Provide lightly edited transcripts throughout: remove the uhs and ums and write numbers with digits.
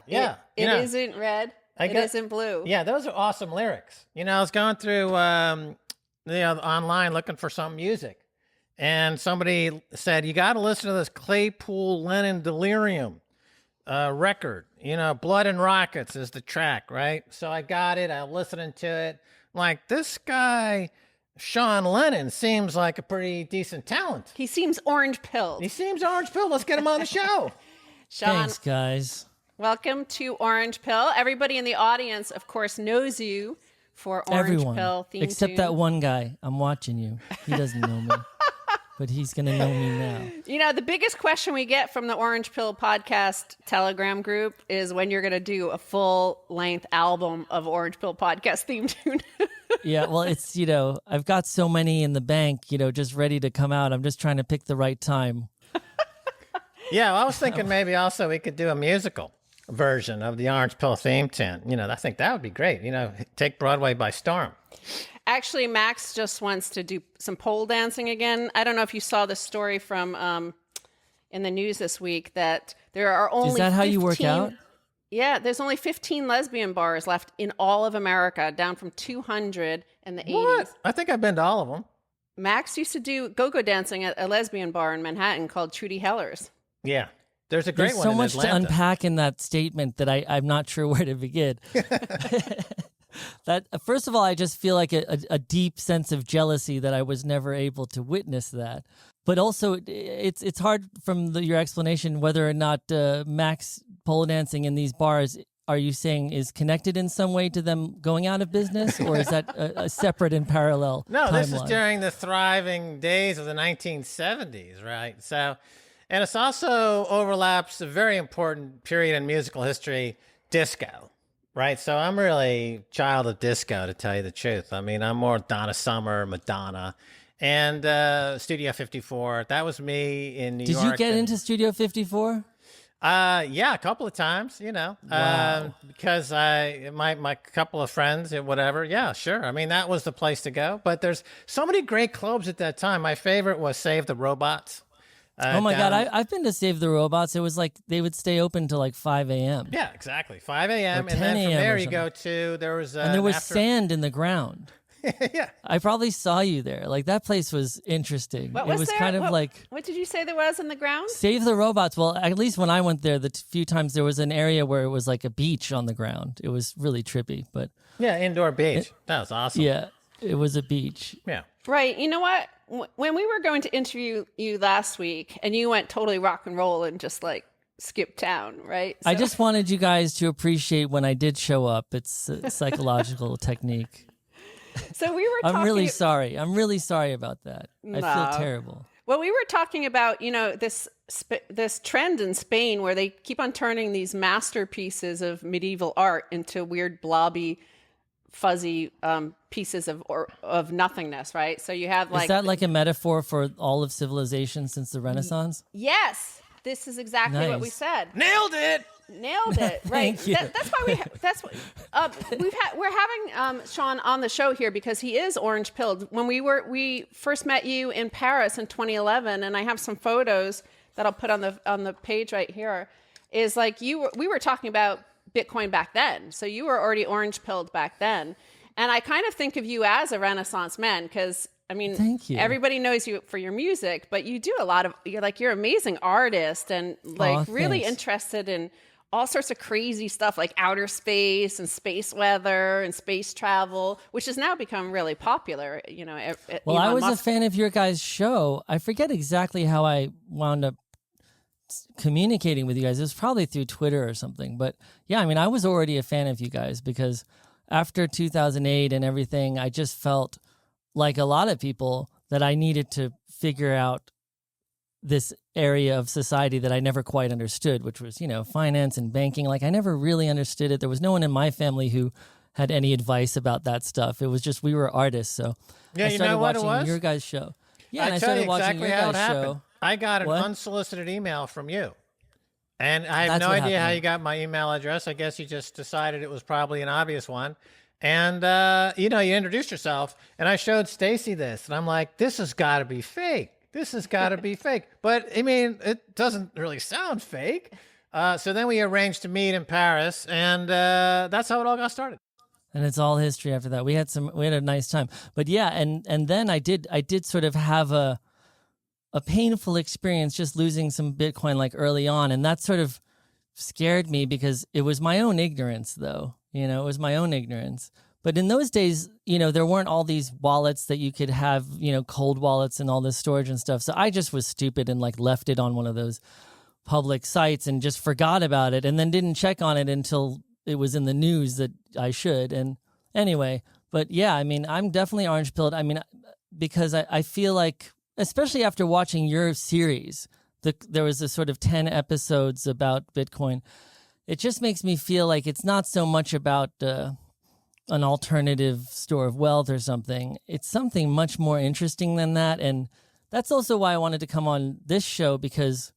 Yeah. It isn't red. It isn't blue. Yeah, those are awesome lyrics. I was going through online looking for some music, and somebody said, you got to listen to this Claypool Lennon Delirium record. Blood and Rockets is the track, right? So I got it. I'm listening to it. Like, this guy, Sean Lennon, seems like a pretty decent talent. He seems orange-pilled. Let's get him on the show. Sean, thanks, guys. Welcome to Orange Pill. Everybody in the audience, of course, knows you for Orange Everyone, Pill theme except tune. that one guy. I'm watching you. He doesn't know me, but he's going to know me now. The biggest question we get from the Orange Pill podcast Telegram group is when you're going to do a full-length album of Orange Pill podcast theme tune. Yeah, well, it's, I've got so many in the bank, just ready to come out. I'm just trying to pick the right time. Yeah, well, I was thinking maybe also we could do a musical version of the Orange Pill theme tune. I think that would be great. Take Broadway by storm. Actually, Max just wants to do some pole dancing again. I don't know if you saw the story from in the news this week that there are only Is that how you work out? Yeah, there's only 15 lesbian bars left in all of America, down from 200 in the 80s. I think I've been to all of them. Max used to do go-go dancing at a lesbian bar in Manhattan called Trudy Heller's. Yeah. There's a great There's one so in much Atlanta. to unpack in that statement that I'm not sure where to begin. That first of all, I just feel like a deep sense of jealousy that I was never able to witness that. But also, it's hard from your explanation whether or not Max pole dancing in these bars, are you saying is connected in some way to them going out of business, or is that a separate and parallel No, timeline? This is during the thriving days of the 1970s, right? So, and it's also overlaps a very important period in musical history, disco, right? So I'm really child of disco, to tell you the truth. I mean, I'm more Donna Summer, Madonna, and Studio 54. That was me in New York. Did you get into Studio 54? Yeah, a couple of times, Wow. because my couple of friends and whatever. Yeah, sure. I mean, that was the place to go. But there's so many great clubs at that time. My favorite was Save the Robots. Oh my God, I've been to Save the Robots. It was like they would stay open till like 5 a.m. Yeah, exactly. 5 a.m. Or And 10 then from a.m. there or you go to, there was... and there was after... sand in the ground. Yeah. I probably saw you there. Like, that place was interesting. What it was there? kind of like... What did you say there was in the ground? Save the Robots. Well, at least when I went there, the few times there was an area where it was like a beach on the ground. It was really trippy, but... Yeah, indoor beach. That was awesome. Yeah, it was a beach. Yeah. Right. You know what? When we were going to interview you last week and you went totally rock and roll and just like skipped town, right? I just wanted you guys to appreciate when I did show up. It's a psychological technique. So we were talking... I'm really sorry. I'm really sorry about that. I feel terrible. Well, we were talking about, this trend in Spain where they keep on turning these masterpieces of medieval art into weird blobby, fuzzy pieces of nothingness, right? So you have like... Is that like a metaphor for all of civilization since the Renaissance? Yes, this is exactly what we Nice. said. Nailed it! Nailed it, right? Thank you. That's why we're having Sean on the show here because he is orange pilled. When we first met you in Paris in 2011, and I have some photos that I'll put on the page right here. Is like we were talking about Bitcoin back then, so you were already orange pilled back then, and I kind of think of you as a Renaissance man because. I mean, Thank you. Everybody knows you for your music, but you do a lot of, you're an amazing artist and like really thanks. interested in all sorts of crazy stuff like outer space and space weather and space travel, which has now become really popular, Well, I Elon was Musk. a fan of your guys' show. I forget exactly how I wound up communicating with you guys. It was probably through Twitter or something. But yeah, I mean, I was already a fan of you guys because after 2008 and everything, I just felt like a lot of people that I needed to figure out this area of society that I never quite understood, which was, finance and banking. Like I never really understood it. There was no one in my family who had any advice about that stuff. It was just we were artists. So Yeah, I you started know what it watching was? your guys' show. Yeah, and I I tell started you watching exactly your how it guys' happened. show. I got an What? unsolicited email from you. And I have That's no what idea how happened. you got my email address. I guess you just decided it was probably an obvious one. And, you introduced yourself, and I showed Stacy this, and I'm like, this has got to be fake. This has got to be fake. But, I mean, it doesn't really sound fake. So then we arranged to meet in Paris, and that's how it all got started. And it's all history after that. We had a nice time. But yeah, and then I did sort of have a painful experience just losing some Bitcoin like early on, and that sort of scared me because it was my own ignorance though. It was my own ignorance. But in those days, there weren't all these wallets that you could have, cold wallets and all this storage and stuff. So I just was stupid and like left it on one of those public sites and just forgot about it and then didn't check on it until it was in the news that I should. And anyway, but yeah, I mean, I'm definitely orange pilled. I mean, because I feel like, especially after watching your series, there was a sort of 10 episodes about Bitcoin. It just makes me feel like it's not so much about an alternative store of wealth or something. It's something much more interesting than that. And that's also why I wanted to come on this show because,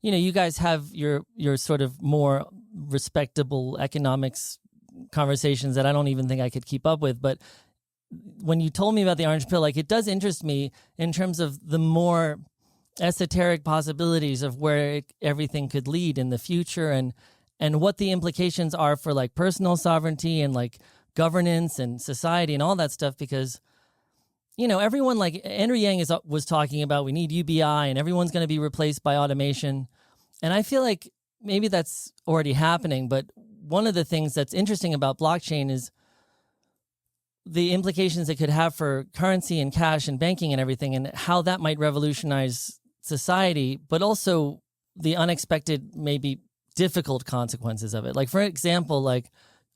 you guys have your sort of more respectable economics conversations that I don't even think I could keep up with. But when you told me about the orange pill, like it does interest me in terms of the more esoteric possibilities of where everything could lead in the future and what the implications are for like personal sovereignty and like governance and society and all that stuff. Because, everyone like Andrew Yang was talking about, we need UBI and everyone's going to be replaced by automation. And I feel like maybe that's already happening. But one of the things that's interesting about blockchain is the implications it could have for currency and cash and banking and everything and how that might revolutionize society, but also the unexpected, maybe difficult consequences of it. Like, for example, like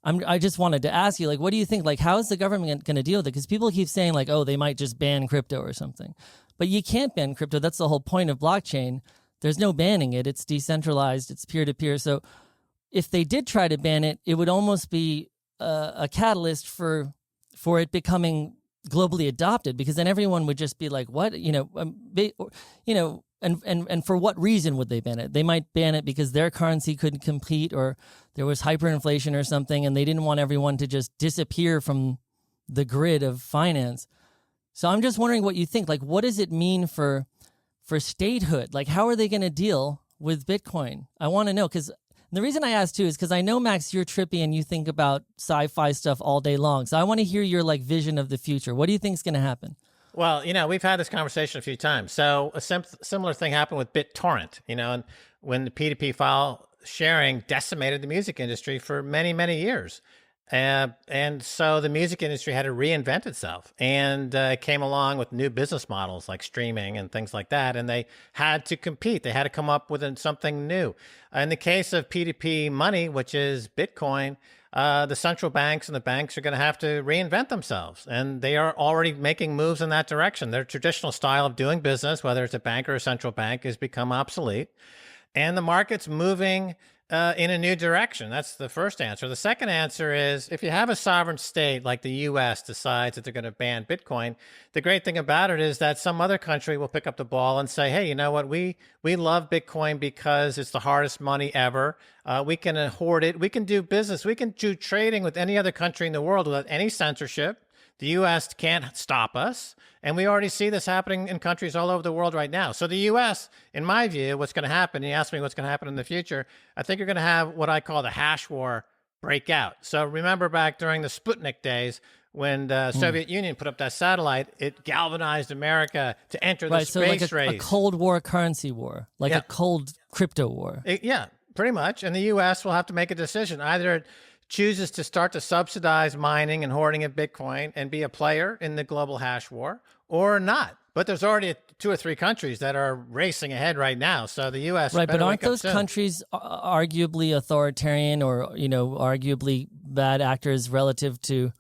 I just wanted to ask you, like, what do you think? Like, how is the government going to deal with it? Because people keep saying like, oh, they might just ban crypto or something. But you can't ban crypto. That's the whole point of blockchain. There's no banning it. It's decentralized. It's peer-to-peer. So if they did try to ban it, it would almost be a catalyst for it becoming globally adopted, because then everyone would just be like, what, and for what reason would they ban it? They might ban it because their currency couldn't compete or there was hyperinflation or something, and they didn't want everyone to just disappear from the grid of finance. So I'm just wondering what you think. Like, what does it mean for statehood? Like, how are they going to deal with Bitcoin? I want to know, because the reason I asked too is because I know, Max, you're trippy and you think about sci-fi stuff all day long. So I want to hear your like vision of the future. What do you think is going to happen? Well, we've had this conversation a few times. So a similar thing happened with BitTorrent, and when the P2P file sharing decimated the music industry for many, many years. And so the music industry had to reinvent itself, and it came along with new business models like streaming and things like that. And they had to compete. They had to come up with something new. In the case of P2P money, which is Bitcoin, the central banks and the banks are going to have to reinvent themselves. And they are already making moves in that direction. Their traditional style of doing business, whether it's a bank or a central bank, has become obsolete. And the market's moving in a new direction. That's the first answer. The second answer is, if you have a sovereign state like the U.S. decides that they're going to ban Bitcoin, the great thing about it is that some other country will pick up the ball and say, hey, you know what? We love Bitcoin because it's the hardest money ever. We can hoard it. We can do business. We can do trading with any other country in the world without any censorship. The U.S. can't stop us. And we already see this happening in countries all over the world right now. So the U.S., in my view, what's going to happen, you asked me what's going to happen in the future, I think you're going to have what I call the hash war break out. So remember back during the Sputnik days when the Soviet Union put up that satellite, it galvanized America to enter the space race. A Cold War currency war, like a cold crypto war. Yeah, pretty much. And the U.S. will have to make a decision. Either it chooses to start to subsidize mining and hoarding of Bitcoin and be a player in the global hash war, or not. But there's already 2 or 3 countries that are racing ahead right now. So the U.S. Right, but better aren't wake up those soon. countries arguably authoritarian or, arguably bad actors relative to,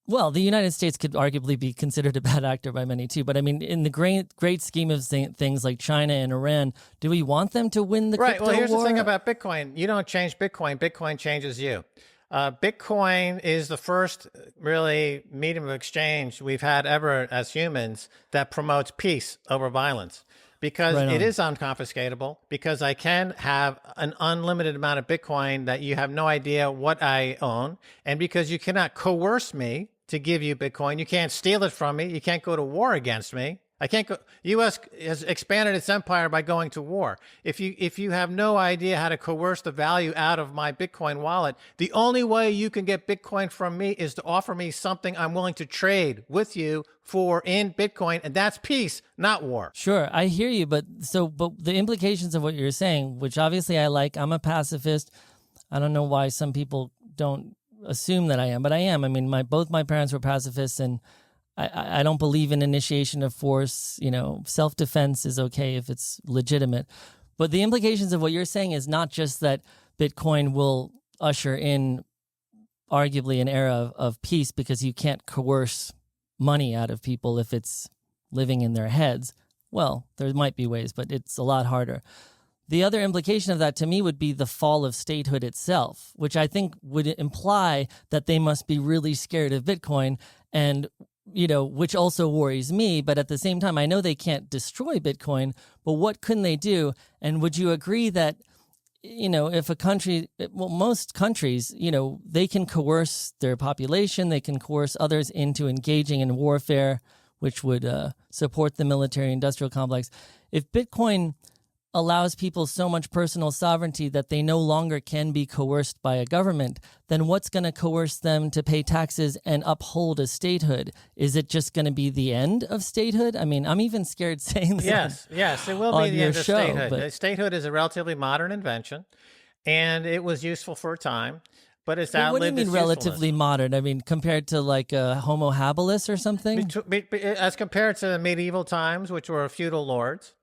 well, the United States could arguably be considered a bad actor by many too. But I mean, in the great scheme of things like China and Iran, do we want them to win the Right. crypto Well, here's war? the thing about Bitcoin. You don't change Bitcoin. Bitcoin changes you. Bitcoin is the first really medium of exchange we've had ever as humans that promotes peace over violence, because Right on. it is unconfiscatable, because I can have an unlimited amount of Bitcoin that you have no idea what I own, and because you cannot coerce me to give you Bitcoin. You can't steal it from me. You can't go to war against me. I can't go. U.S. has expanded its empire by going to war. If you have no idea how to coerce the value out of my Bitcoin wallet, the only way you can get Bitcoin from me is to offer me something I'm willing to trade with you for in Bitcoin, and that's peace, not war. Sure, I hear you, but the implications of what you're saying, which obviously I like, I'm a pacifist. I don't know why some people don't assume that I am, but I am. I mean, both my parents were pacifists, and I don't believe in initiation of force. Self-defense is okay if it's legitimate. But the implications of what you're saying is not just that Bitcoin will usher in arguably an era of peace because you can't coerce money out of people if it's living in their heads. Well, there might be ways, but it's a lot harder. The other implication of that to me would be the fall of statehood itself, which I think would imply that they must be really scared of Bitcoin, and which also worries me. But at the same time, I know they can't destroy Bitcoin, but what couldn't they do? And would you agree that, if a country, well, most countries, they can coerce their population, they can coerce others into engaging in warfare, which would support the military-industrial complex. If Bitcoin allows people so much personal sovereignty that they no longer can be coerced by a government, then what's going to coerce them to pay taxes and uphold a statehood? Is it just going to be the end of statehood? I mean, I'm even scared saying this. Yes, it will on be the your end of show, statehood. but- Statehood is a relatively modern invention, and it was useful for a time, but it's But what do you outlived mean its relatively usefulness. modern? I mean, compared to like a Homo habilis or something? As compared to the medieval times, which were feudal lords,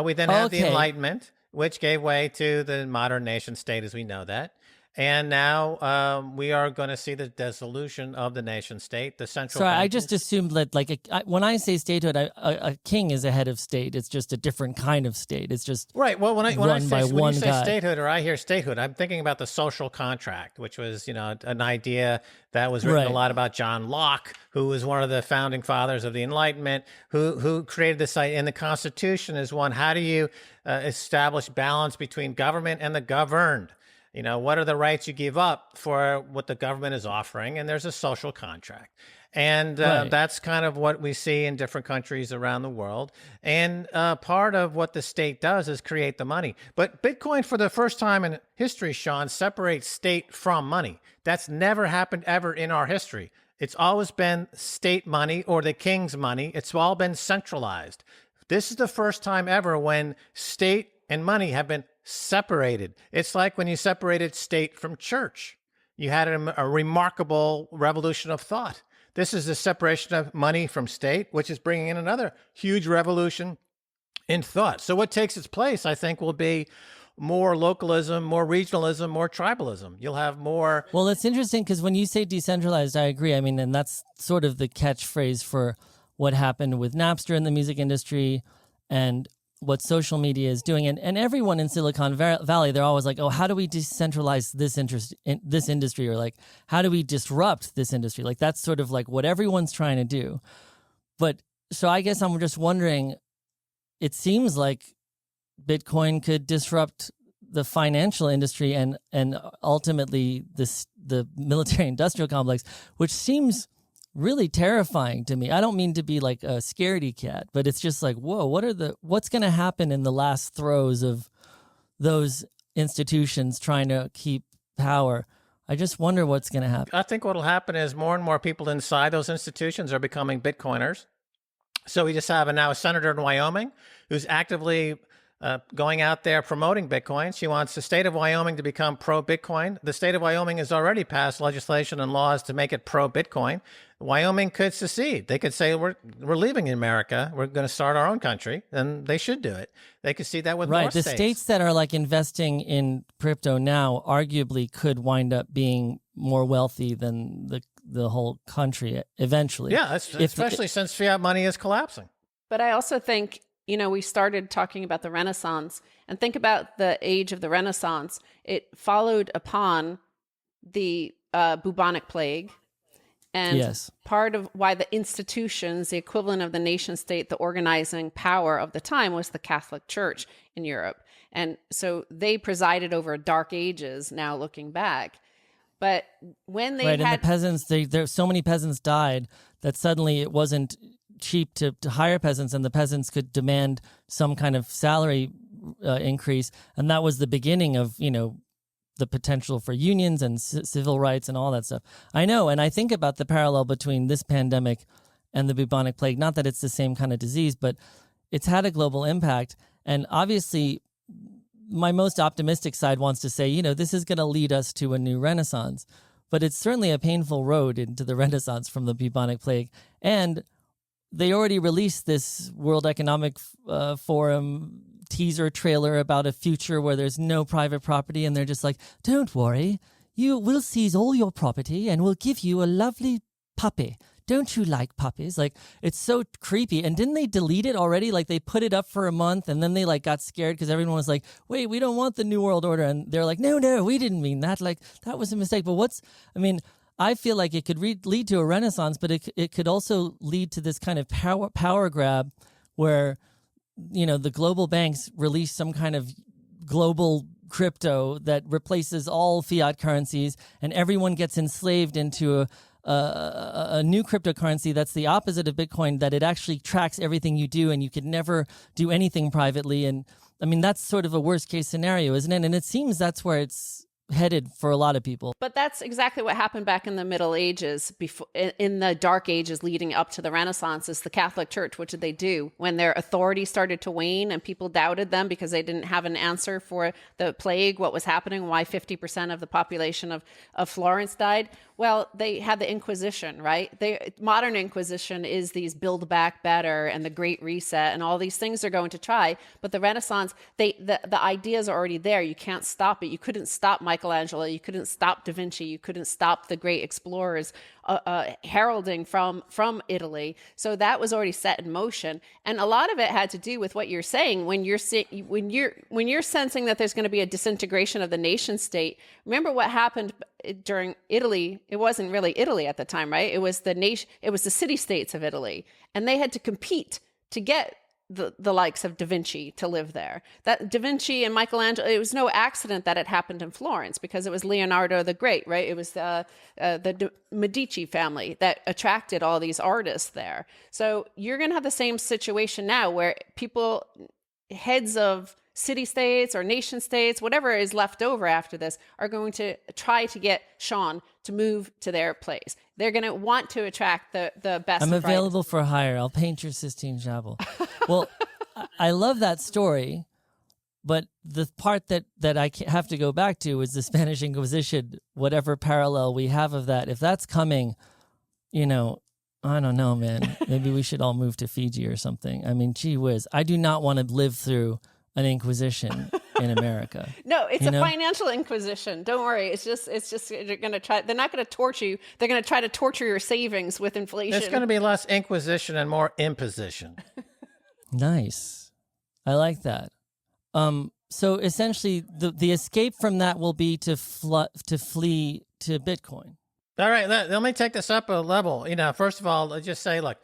we then had the Okay. Enlightenment, which gave way to the modern nation state as we know that. And now we are going to see the dissolution of the nation state, the central Sorry, I banking. just assumed that when I say statehood, a king is a head of state. It's just a different kind of state. It's just Right. Well, when run by you one say guy. statehood, or I hear statehood, I'm thinking about the social contract, which was, an idea that was written a Right. lot about John Locke, who was one of the founding fathers of the Enlightenment, who created this idea. And the Constitution is one. How do you establish balance between government and the governed? What are the rights you give up for what the government is offering? And there's a social contract. And Right. that's kind of what we see in different countries around the world. And part of what the state does is create the money. But Bitcoin, for the first time in history, Sean, separates state from money. That's never happened ever in our history. It's always been state money or the king's money. It's all been centralized. This is the first time ever when state and money have been separated. It's like when you separated state from church. You had a remarkable revolution of thought. This is the separation of money from state, which is bringing in another huge revolution in thought. So what takes its place, I think, will be more localism, more regionalism, more tribalism. You'll have more. Well, it's interesting because when you say decentralized, I agree. I mean, and that's sort of the catchphrase for what happened with Napster in the music industry and what social media is doing. And everyone in Silicon Valley, they're always like, oh, how do we decentralize this industry? Or like, how do we disrupt this industry? Like, that's sort of like what everyone's trying to do. But so I guess I'm just wondering, it seems like Bitcoin could disrupt the financial industry and ultimately the military industrial complex, which seems really terrifying to me. I don't mean to be like a scaredy cat, but it's just like, whoa, what's going to happen in the last throes of those institutions trying to keep power? I just wonder what's going to happen. I think what will happen is more and more people inside those institutions are becoming Bitcoiners. So we just have now a senator in Wyoming who's actively going out there promoting Bitcoin. She wants the state of Wyoming to become pro-Bitcoin. The state of Wyoming has already passed legislation and laws to make it pro-Bitcoin. Wyoming could secede. They could say, we're leaving America. We're going to start our own country. And they should do it. They could see that with more the states that are like investing in crypto now arguably could wind up being more wealthy than the whole country eventually. Yeah, especially since fiat money is collapsing. But I also think, we started talking about the Renaissance, and think about the age of the Renaissance. It followed upon the bubonic plague. And part of why the institutions, the equivalent of the nation state, the organizing power of the time was the Catholic Church in Europe. And so they presided over dark ages now looking back. But when they and the peasants, there so many peasants died that suddenly it wasn't cheap to hire peasants, and the peasants could demand some kind of salary increase. And that was the beginning of, the potential for unions and civil rights and all that stuff. I know, and I think about the parallel between this pandemic and the bubonic plague. Not that it's the same kind of disease, but it's had a global impact. And obviously, my most optimistic side wants to say, this is going to lead us to a new renaissance. But it's certainly a painful road into the renaissance from the bubonic plague. And they already released this World Economic Forum teaser trailer about a future where there's no private property, and they're just like, don't worry, we'll seize all your property and we'll give you a lovely puppy. Don't you like puppies? Like, it's so creepy. And didn't they delete it already? Like, they put it up for a month and then they got scared because everyone was like, wait, we don't want the New World Order. And they're like, no, we didn't mean that. Like, that was a mistake. But I feel like it could lead to a renaissance, but it could also lead to this kind of power grab where, the global banks release some kind of global crypto that replaces all fiat currencies, and everyone gets enslaved into a new cryptocurrency that's the opposite of Bitcoin, that it actually tracks everything you do and you could never do anything privately. And that's sort of a worst case scenario, isn't it? And it seems that's where it's headed for a lot of people. But that's exactly what happened back in the Middle Ages, before in the Dark Ages leading up to the Renaissance. Is the Catholic Church, what did they do when their authority started to wane and people doubted them because they didn't have an answer for the plague, what was happening, why 50% of the population of Florence died? Well, they had the Inquisition, right? Modern Inquisition is these Build Back Better and the Great Reset and all these things they're going to try. But the Renaissance, the ideas are already there. You can't stop it. You couldn't stop Michelangelo. You couldn't stop Da Vinci. You couldn't stop the great explorers heralding from Italy. So that was already set in motion. And a lot of it had to do with what you're saying when you're sensing that there's going to be a disintegration of the nation state. Remember what happened during Italy? It wasn't really Italy at the time, right? It was the city states of Italy, and they had to compete to get the likes of Da Vinci to live there. That Da Vinci and Michelangelo, it was no accident that it happened in Florence, because it was Leonardo the Great, right? It was the Medici family that attracted all these artists there. So you're going to have the same situation now where people, heads of city-states or nation-states, whatever is left over after this, are going to try to get Sean to move to their place. They're going to want to attract the best. I'm available for hire. I'll paint your Sistine Chapel. Well, I love that story, but the part that I have to go back to is the Spanish Inquisition, whatever parallel we have of that. If that's coming, I don't know, man. Maybe we should all move to Fiji or something. Gee whiz. I do not want to live through an inquisition in America. No, it's a financial inquisition. Don't worry. It's just they're going to try. They're not going to torture you. They're going to try to torture your savings with inflation. It's going to be less inquisition and more imposition. Nice. I like that. So essentially the escape from that will be to flee to Bitcoin. All right, let me take this up a level. First of all, let's just say, look,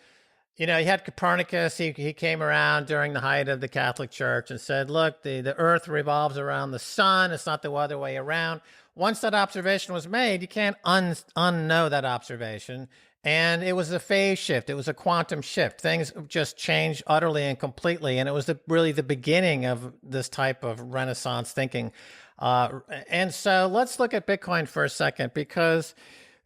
you had Copernicus. He came around during the height of the Catholic Church and said, look, the earth revolves around the sun. It's not the other way around. Once that observation was made, you can't unknow that observation. And it was a phase shift. It was a quantum shift. Things just changed utterly and completely. And it was really the beginning of this type of Renaissance thinking. And so let's look at Bitcoin for a second, because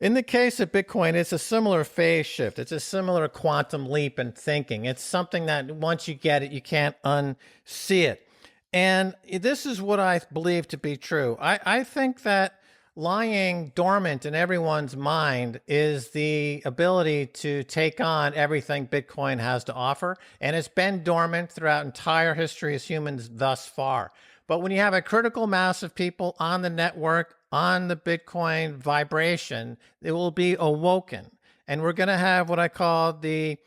in the case of Bitcoin, it's a similar phase shift. It's a similar quantum leap in thinking. It's something that once you get it, you can't unsee it. And this is what I believe to be true. I think that lying dormant in everyone's mind is the ability to take on everything Bitcoin has to offer. And it's been dormant throughout entire history as humans thus far. But when you have a critical mass of people on the network, on the Bitcoin vibration, it will be awoken. And we're going to have what I call the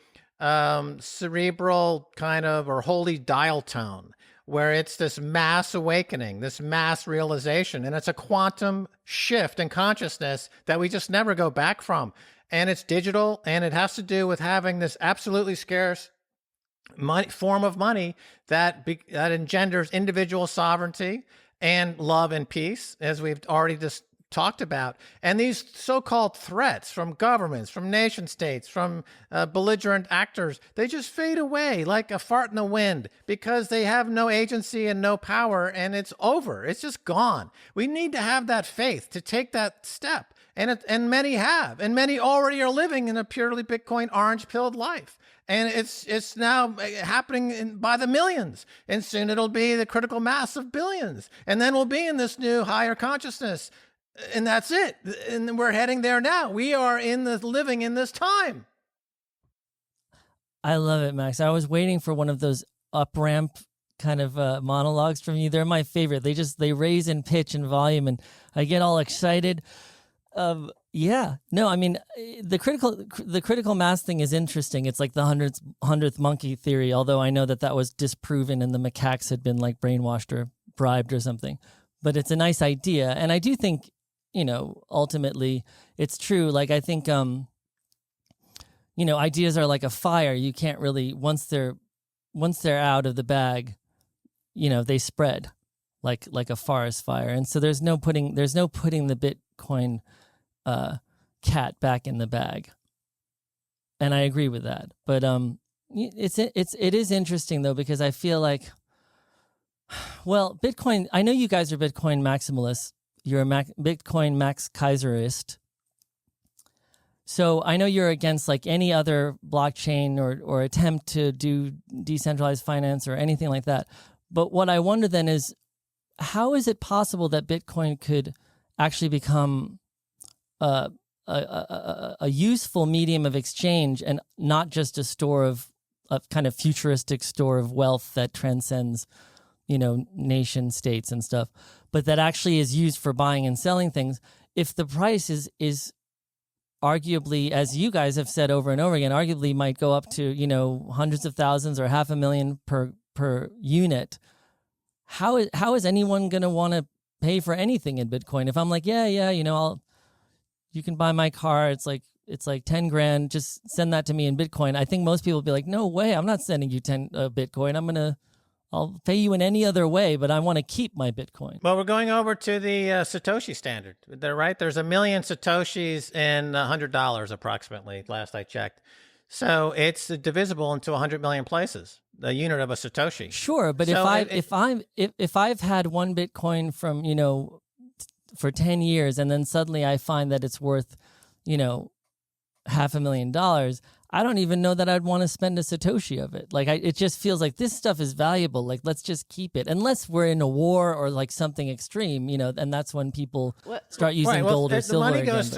cerebral kind of or holy dial tone, where it's this mass awakening, this mass realization, and it's a quantum shift in consciousness that we just never go back from. And it's digital, and it has to do with having this absolutely scarce form of money that engenders individual sovereignty and love and peace, as we've already just talked about. And these so-called threats from governments, from nation states, from belligerent actors, they just fade away like a fart in the wind because they have no agency and no power, and it's over. It's just gone. We need to have that faith to take that step. And many have, and many already are living in a purely Bitcoin orange-pilled life. And it's now happening by the millions. And soon it'll be the critical mass of billions. And then we'll be in this new higher consciousness. And that's it. And we're heading there now. We are living in this time. I love it, Max. I was waiting for one of those up-ramp kind of monologues from you. They're my favorite. They raise in pitch and volume, and I get all excited. Yeah. No, I mean, the critical mass thing is interesting. It's like the hundredth monkey theory, although I know that was disproven and the macaques had been like brainwashed or bribed or something. But it's a nice idea. And I do think, ultimately it's true. Like, I think, ideas are like a fire. You can't really, once they're out of the bag, they spread like a forest fire. And so there's no putting the Bitcoin cat back in the bag. And I agree with that. But it is interesting though, because I feel like, well, Bitcoin, I know you guys are Bitcoin maximalists. You're a Bitcoin Max Kaiserist. So I know you're against like any other blockchain or attempt to do decentralized finance or anything like that. But what I wonder then is, how is it possible that Bitcoin could actually become a useful medium of exchange and not just a store of a kind of futuristic store of wealth that transcends nation states and stuff, but that actually is used for buying and selling things? If the price is arguably, as you guys have said over and over again, arguably might go up to, hundreds of thousands or $500,000 per unit, how is anyone going to want to pay for anything in Bitcoin? If I'm like, you can buy my car, it's like $10,000, just send that to me in Bitcoin. I think most people would be like, no way, I'm not sending you Bitcoin. I'll pay you in any other way, but I want to keep my Bitcoin. Well, we're going over to the Satoshi standard. They're right. There's 1 million Satoshis in $100 approximately, last I checked. So it's divisible into 100 million places, the unit of a Satoshi. Sure, but so if I've had one Bitcoin from, for 10 years, and then suddenly I find that it's worth, $500,000, I don't even know that I'd want to spend a Satoshi of it. Like, it just feels like this stuff is valuable. Like, let's just keep it. Unless we're in a war or like something extreme, and that's when people start using gold or silver. The money goes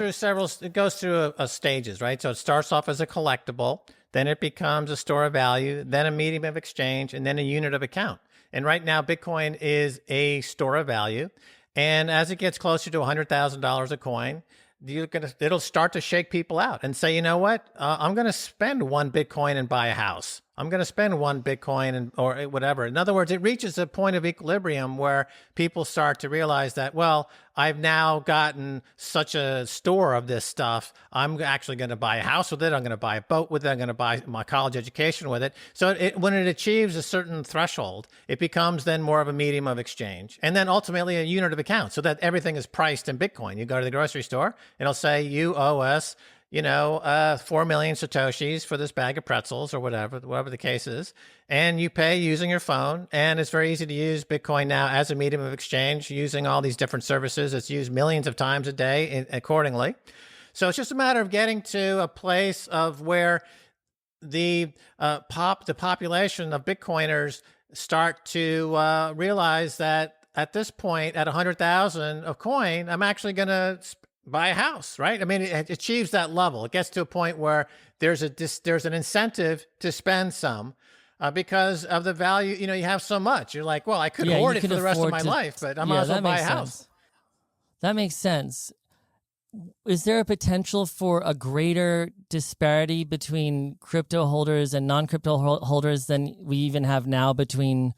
through stages, right? So it starts off as a collectible, then it becomes a store of value, then a medium of exchange, and then a unit of account. And right now, Bitcoin is a store of value. And as it gets closer to $100,000 a coin, it'll start to shake people out and say, you know what? I'm going to spend 1 Bitcoin and buy a house. I'm going to spend 1 Bitcoin or whatever. In other words, it reaches a point of equilibrium where people start to realize that, well, I've now gotten such a store of this stuff. I'm actually going to buy a house with it. I'm going to buy a boat with it. I'm going to buy my college education with it. So when it achieves a certain threshold, it becomes then more of a medium of exchange. And then ultimately a unit of account, so that everything is priced in Bitcoin. You go to the grocery store, it'll say you owe us 4 million Satoshis for this bag of pretzels or whatever the case is. And you pay using your phone. And it's very easy to use Bitcoin now as a medium of exchange using all these different services. It's used millions of times a day accordingly. So it's just a matter of getting to a place of where the population of Bitcoiners start to realize that at this point, at 100,000 of coin, I'm actually going to buy a house, right? I mean, it achieves that level. It gets to a point where there's an incentive to spend some because of the value. You know, you have so much. You're like, well, I could hoard it for the rest of my life, but I might as well buy a house. That makes sense. Is there a potential for a greater disparity between crypto holders and non-crypto holders than we even have now between,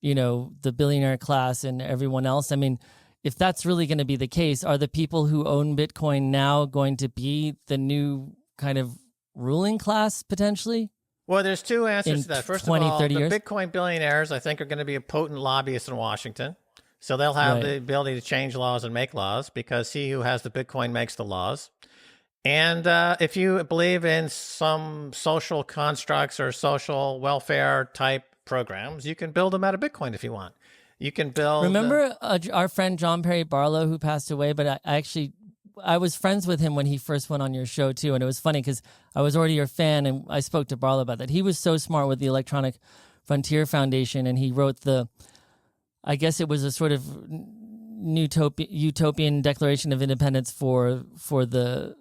you know, the billionaire class and everyone else? I mean, if that's really going to be the case, are the people who own Bitcoin now going to be the new kind of ruling class potentially? Well, there's two answers to that. First of all, the years? Bitcoin billionaires, I think, are going to be a potent lobbyist in Washington. So they'll have the ability to change laws and make laws because he who has the Bitcoin makes the laws. And if you believe in some social constructs or social welfare type programs, you can build them out of Bitcoin if you want. You can build. Remember our friend John Perry Barlow who passed away, but I was friends with him when he first went on your show too. And it was funny because I was already your fan and I spoke to Barlow about that. He was so smart with the Electronic Frontier Foundation and he wrote I guess it was a sort of utopian Declaration of Independence for the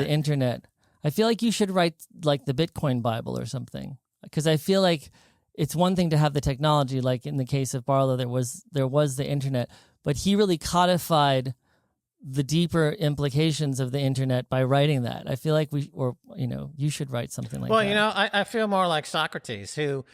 internet. I feel like you should write like the Bitcoin Bible or something, because I feel like it's one thing to have the technology, like in the case of Barlow, there was the internet, but he really codified the deeper implications of the internet by writing that. I feel like you should write something like that. Well, you know, I feel more like Socrates, who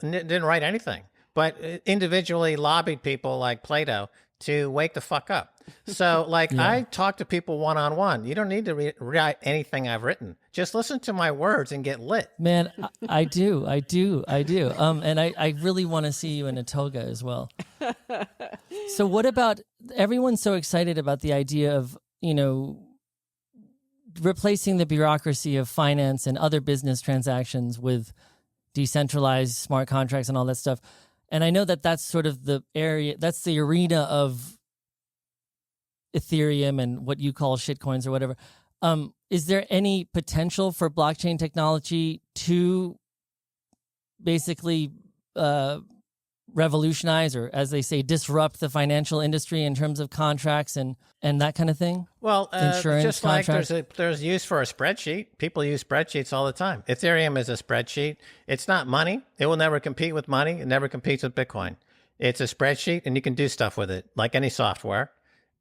didn't write anything, but individually lobbied people like Plato to wake the fuck up. So, like, I talk to people one-on-one. You don't need to write anything I've written. Just listen to my words and get lit. Man, I do. And I really want to see you in a toga as well. So what about, everyone's so excited about the idea of, you know, replacing the bureaucracy of finance and other business transactions with decentralized smart contracts and all that stuff. And I know that that's sort of the area, that's the arena of Ethereum and what you call shitcoins or whatever. Is there any potential for blockchain technology to basically revolutionize, or as they say, disrupt the financial industry in terms of contracts and that kind of thing? Well, insurance just contracts? Like there's use for a spreadsheet. People use spreadsheets all the time. Ethereum is a spreadsheet. It's not money. It will never compete with money. It never competes with Bitcoin. It's a spreadsheet, and you can do stuff with it, like any software.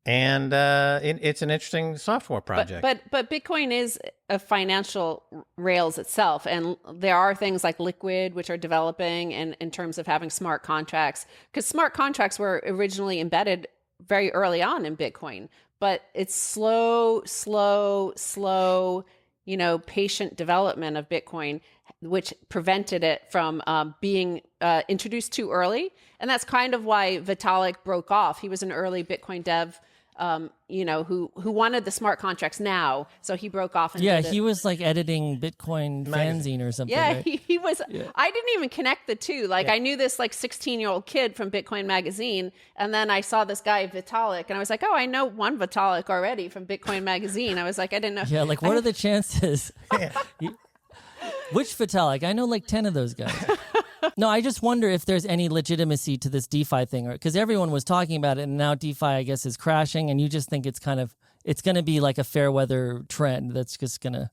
And it's an interesting software project. But Bitcoin is a financial rails itself. And there are things like Liquid, which are developing in terms of having smart contracts, because smart contracts were originally embedded very early on in Bitcoin. But it's slow, you know, patient development of Bitcoin, which prevented it from being introduced too early. And that's kind of why Vitalik broke off. He was an early Bitcoin dev, you know, who wanted the smart contracts now. So he broke off. And he was like editing Bitcoin fanzine or something. Yeah, right? he was. Yeah. I didn't even connect the two. Like, I knew this like 16-year-old kid from Bitcoin Magazine. And then I saw this guy, Vitalik, and I was like, oh, I know one Vitalik already from Bitcoin Magazine. I was like, I didn't know. Yeah, like, what are the chances? Which Vitalik? I know like 10 of those guys. No, I just wonder if there's any legitimacy to this DeFi thing, because everyone was talking about it, and now DeFi, I guess, is crashing, and you just think it's going to be like a fair weather trend that's just going to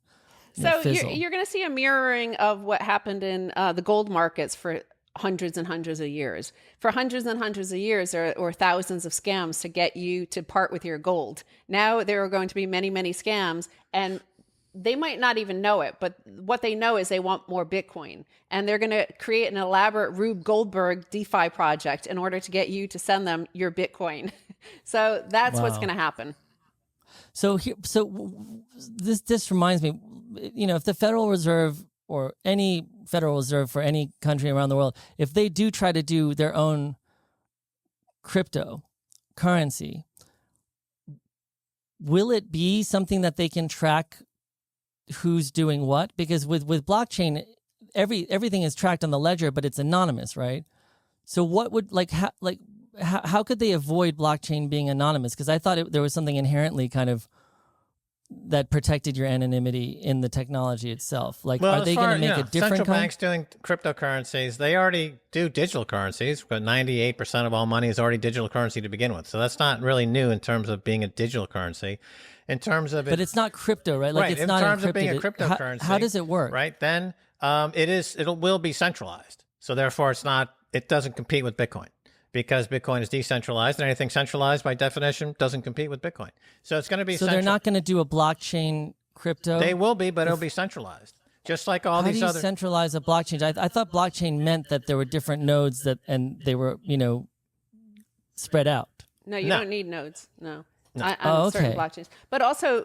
fizzle. You're going to see a mirroring of what happened in the gold markets for hundreds and hundreds of years. For hundreds and hundreds of years, or thousands of scams to get you to part with your gold. Now there are going to be many, many scams, and they might not even know it, but what they know is they want more Bitcoin. And they're going to create an elaborate Rube Goldberg DeFi project in order to get you to send them your Bitcoin. So that's what's going to happen. So this reminds me, you know, if the Federal Reserve or any Federal Reserve for any country around the world, if they do try to do their own cryptocurrency, will it be something that they can track who's doing what? Because with blockchain, everything is tracked on the ledger, but it's anonymous, right? So what would how could they avoid blockchain being anonymous? Because I thought there was something inherently kind of that protected your anonymity in the technology itself? Like, Well, are they going to make a different central kind? banks doing cryptocurrencies? They already do digital currencies, but 98% of all money is already digital currency to begin with. So that's not really new in terms of being a digital currency. In terms of it, But it's not crypto, right? Like, right, it's in not terms encrypted. of being a cryptocurrency. How does it work? Right, then it will be centralized. So therefore, it doesn't compete with Bitcoin because Bitcoin is decentralized, and anything centralized by definition doesn't compete with Bitcoin. So it's going to be. So they're not going to do a blockchain crypto. They will be, but it'll be centralized, just like all How these do you other. centralize a blockchain? I thought blockchain meant that there were different nodes and they were, spread out. No, you don't need nodes. No. On Oh, certain okay. blockchains. But also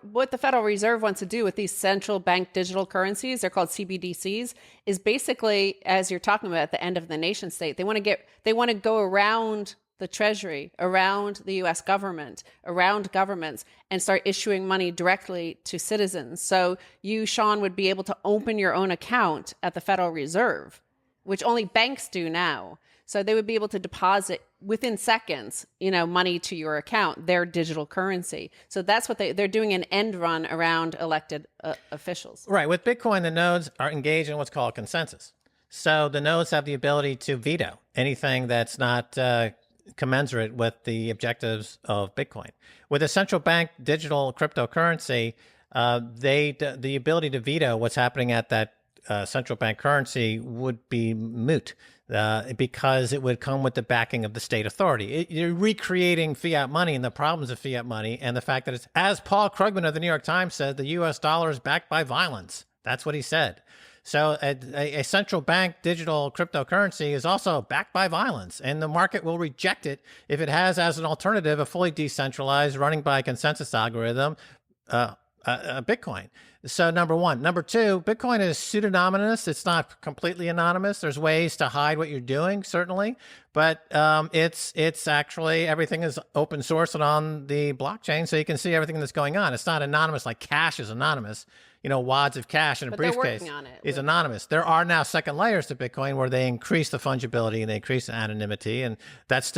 what the Federal Reserve wants to do with these central bank digital currencies, they're called CBDCs, is basically, as you're talking about, at the end of the nation state. They want to go around the Treasury, around the US government, around governments, and start issuing money directly to citizens. So you, Sean, would be able to open your own account at the Federal Reserve, which only banks do now. So they would be able to deposit within seconds, money to your account, their digital currency. So that's what they're doing, an end run around elected officials. Right. With Bitcoin, the nodes are engaged in what's called consensus. So the nodes have the ability to veto anything that's not commensurate with the objectives of Bitcoin. With a central bank digital cryptocurrency, the ability to veto what's happening at that central bank currency would be moot. Because it would come with the backing of the state authority. You're recreating fiat money and the problems of fiat money and the fact that it's, as Paul Krugman of the New York Times said, the U.S. dollar is backed by violence. That's what he said. So a central bank digital cryptocurrency is also backed by violence, and the market will reject it if it has as an alternative a fully decentralized, running by a consensus algorithm, Bitcoin. So number one. Number two, Bitcoin is pseudonymous. It's not completely anonymous. There's ways to hide what you're doing, certainly, but it's actually, everything is open source and on the blockchain, so you can see everything that's going on. It's not anonymous like cash is anonymous. Wads of cash in a But they're briefcase working on it is anonymous. There are now second layers to Bitcoin where they increase the fungibility and they increase the anonymity, and that's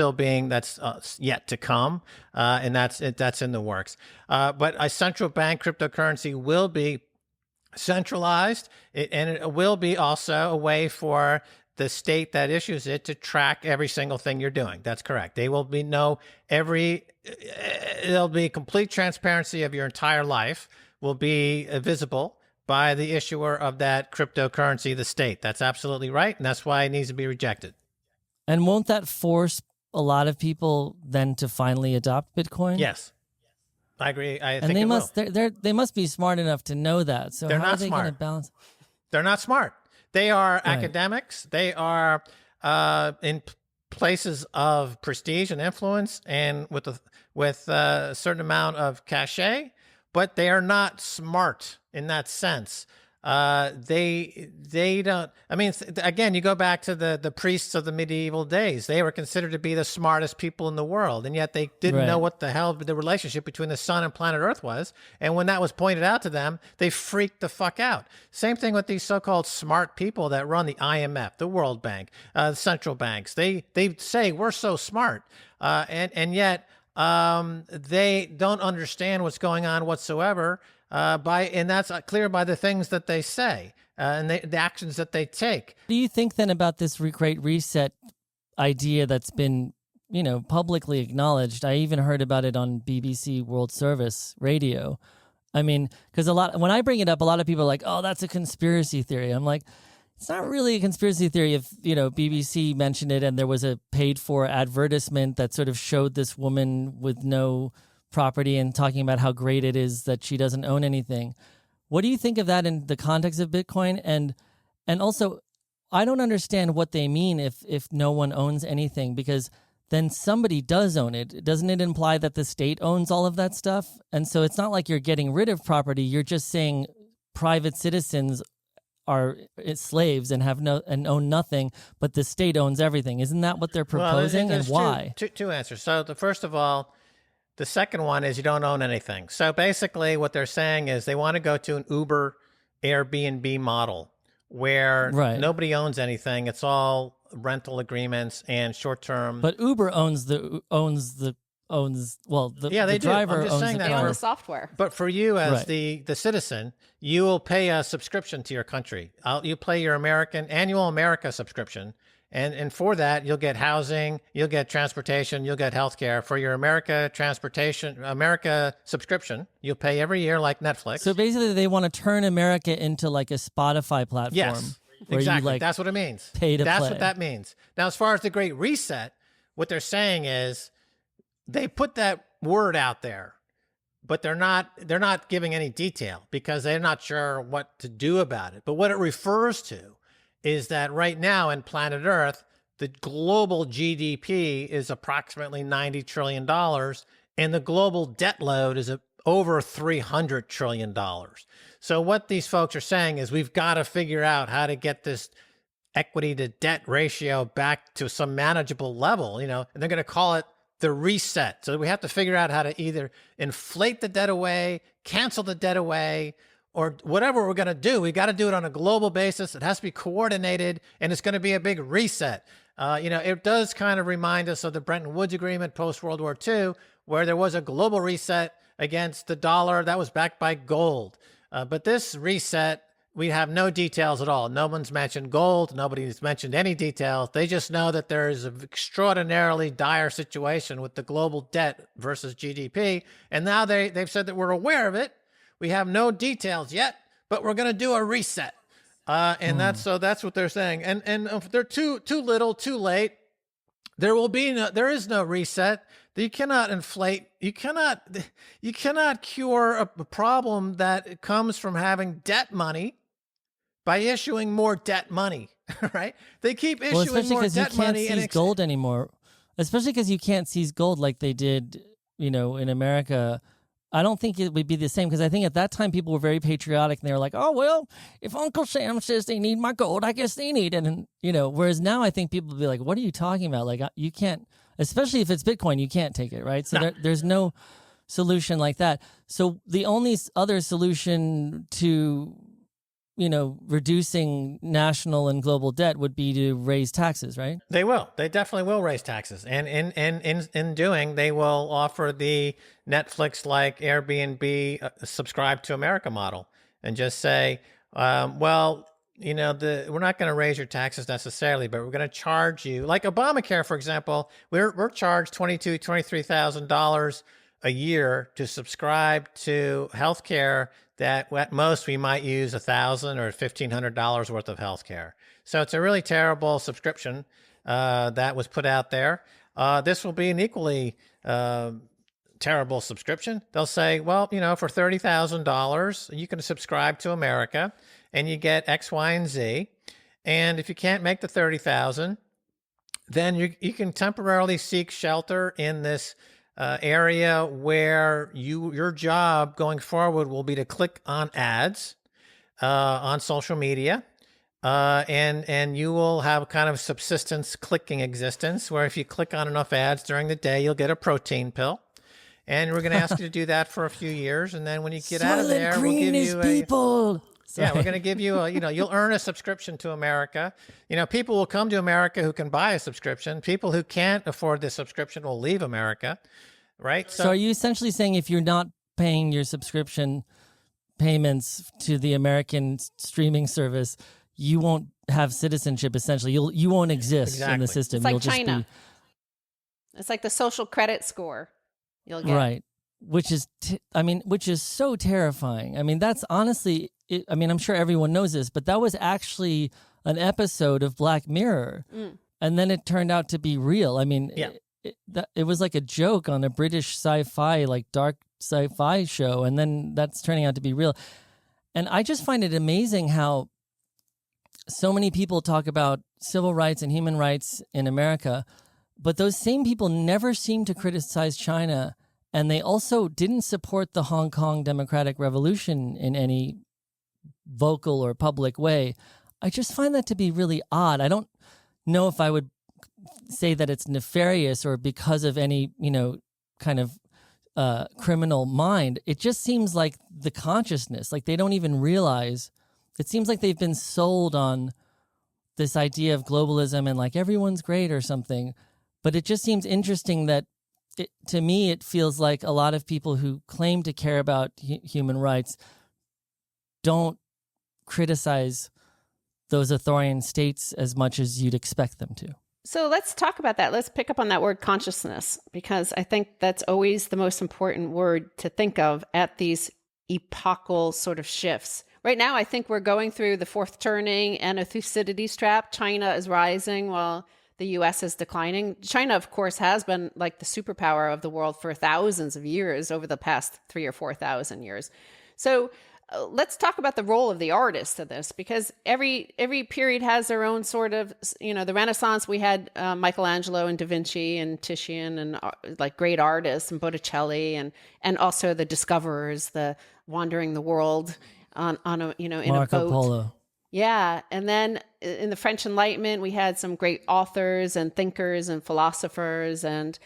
yet to come, and that's in the works. But a central bank cryptocurrency will be centralized, and it will be also a way for the state that issues it to track every single thing you're doing. That's correct. They will be there'll be complete transparency of your entire life will be visible by the issuer of that cryptocurrency, the state. That's absolutely right, and that's why it needs to be rejected. And won't that force a lot of people then to finally adopt Bitcoin? Yes, I agree. I think they it must will. they must be smart enough to know that. So They're how not are they going to smart. balance? They're not smart. They are academics. They are in places of prestige and influence, and with a certain amount of cachet. But they are not smart in that sense. They don't. I mean, again, you go back to the priests of the medieval days. They were considered to be the smartest people in the world, and yet they didn't know what the hell the relationship between the sun and planet Earth was. And when that was pointed out to them, they freaked the fuck out. Same thing with these so-called smart people that run the IMF, the World Bank, central banks. They say we're so smart, and yet. They don't understand what's going on whatsoever, and that's clear by the things that they say and the actions that they take. What do you think then about this Great Reset idea that's been, publicly acknowledged? I even heard about it on BBC World Service Radio. I mean, because when I bring it up, a lot of people are like, "Oh, that's a conspiracy theory." I'm like, it's not really a conspiracy theory if, BBC mentioned it and there was a paid-for advertisement that sort of showed this woman with no property and talking about how great it is that she doesn't own anything. What do you think of that in the context of Bitcoin? And also, I don't understand what they mean if no one owns anything, because then somebody does own it. Doesn't it imply that the state owns all of that stuff? And so it's not like you're getting rid of property. You're just saying private citizens are slaves and own nothing, but the state owns everything. Isn't that what they're proposing, and why? Two answers. So first of all, the second one is you don't own anything. So basically what they're saying is they want to go to an Uber, Airbnb model where nobody owns anything. It's all rental agreements and short-term. But Uber owns the owns, well, the they do. driver I'm just owns saying the that They own car. the software. But for you as Right. the citizen, you will pay a subscription to your country. You pay your annual America subscription. And for that, you'll get housing, you'll get transportation, you'll get healthcare. For your America subscription, you'll pay every year like Netflix. So basically, they want to turn America into like a Spotify platform. Yes, where exactly. You, like, That's what it means. pay to That's play. what that means. Now, as far as the Great Reset, what they're saying is they put that word out there, but they're not giving any detail because they're not sure what to do about it. But what it refers to is that right now in planet Earth, the global GDP is approximately $90 trillion, and the global debt load is over $300 trillion. So what these folks are saying is we've got to figure out how to get this equity to debt ratio back to some manageable level, and they're going to call it the reset. So we have to figure out how to either inflate the debt away, cancel the debt away, or whatever we're going to do. We got to do it on a global basis. It has to be coordinated, and it's going to be a big reset. It does kind of remind us of the Bretton Woods Agreement post-World War II, where there was a global reset against the dollar that was backed by gold. But this reset, we have no details at all. No one's mentioned gold. Nobody's mentioned any details. They just know that there is an extraordinarily dire situation with the global debt versus GDP. And now they've said that we're aware of it. We have no details yet, but we're going to do a reset. And that's what they're saying. And if they're too little, too late, there is no reset. You cannot inflate. You cannot cure a problem that comes from having debt money by issuing more debt money, right? They keep issuing more debt money. You can't seize gold anymore, especially because you can't seize gold like they did, in America. I don't think it would be the same because I think at that time people were very patriotic and they were like, oh, well, if Uncle Sam says they need my gold, I guess they need it. And, whereas now I think people will be like, what are you talking about? Like, you can't, especially if it's Bitcoin, you can't take it, right? So there's no solution like that. So the only other solution to, reducing national and global debt would be to raise taxes, right? They will. They definitely will raise taxes. And in doing, they will offer the Netflix-like Airbnb subscribe to America model and just say, we're not going to raise your taxes necessarily, but we're going to charge you, like Obamacare, for example, we're charged $22,000, $23,000 a year to subscribe to healthcare that at most we might use $1,000 or $1,500 worth of healthcare. So it's a really terrible subscription that was put out there. This will be an equally terrible subscription. They'll say, well, for $30,000, you can subscribe to America and you get X, Y, and Z. And if you can't make the $30,000, then you can temporarily seek shelter in this area where your job going forward will be to click on ads on social media, and you will have kind of subsistence clicking existence where if you click on enough ads during the day, you'll get a protein pill. And we're going to ask you to do that for a few years, and then when you get out of there, we'll give you people. Yeah, we're going to give you you'll earn a subscription to America. People will come to America who can buy a subscription. People who can't afford the subscription will leave America, right? So are you essentially saying if you're not paying your subscription payments to the American streaming service, you won't have citizenship, essentially? You won't exist in the system. It's like You'll just China. It's like the social credit score you'll get. Right. Which is so terrifying. I mean, that's honestly, I'm sure everyone knows this, but that was actually an episode of Black Mirror. And then it turned out to be real. I mean, it was like a joke on a British sci-fi, like dark sci-fi show. And then that's turning out to be real. And I just find it amazing how so many people talk about civil rights and human rights in America, but those same people never seem to criticize China. And they also didn't support the Hong Kong Democratic Revolution in any vocal or public way. I just find that to be really odd. I don't know if I would say that it's nefarious or because of any, kind of criminal mind. It just seems like the consciousness, like they don't even realize. It seems like they've been sold on this idea of globalism and like everyone's great or something. But it just seems interesting that to me, it feels like a lot of people who claim to care about human rights don't criticize those authoritarian states as much as you'd expect them to. So let's talk about that. Let's pick up on that word consciousness, because I think that's always the most important word to think of at these epochal sort of shifts. Right now, I think we're going through the fourth turning and a Thucydides trap. China is rising while the U.S. is declining. China, of course, has been like the superpower of the world for thousands of years over the past 3,000 or 4,000 years. So let's talk about the role of the artist in this, because every period has their own sort of, the Renaissance, we had Michelangelo and Da Vinci and Titian and like great artists, and Botticelli, and also the discoverers, the wandering the world on a, in Marco a boat. Polo. Yeah. And then in the French Enlightenment, we had some great authors and thinkers and philosophers. And,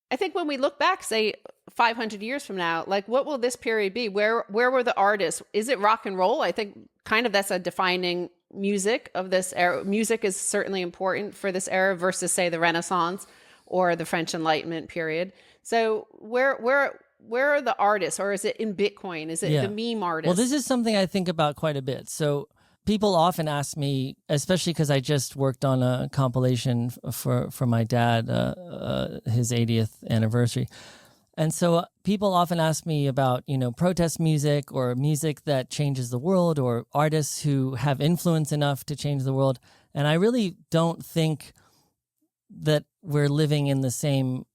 I think when we look back, say 500 years from now, like what will this period be? Where were the artists? Is it rock and roll? I think kind of that's a defining music of this era. Music is certainly important for this era versus, say, the Renaissance or the French Enlightenment period. So where are the artists, or is it in Bitcoin? Is it the meme artists? Well, this is something I think about quite a bit. So people often ask me, especially because I just worked on a compilation for my dad, his 80th anniversary. And so people often ask me about, protest music or music that changes the world, or artists who have influence enough to change the world. And I really don't think that we're living in the same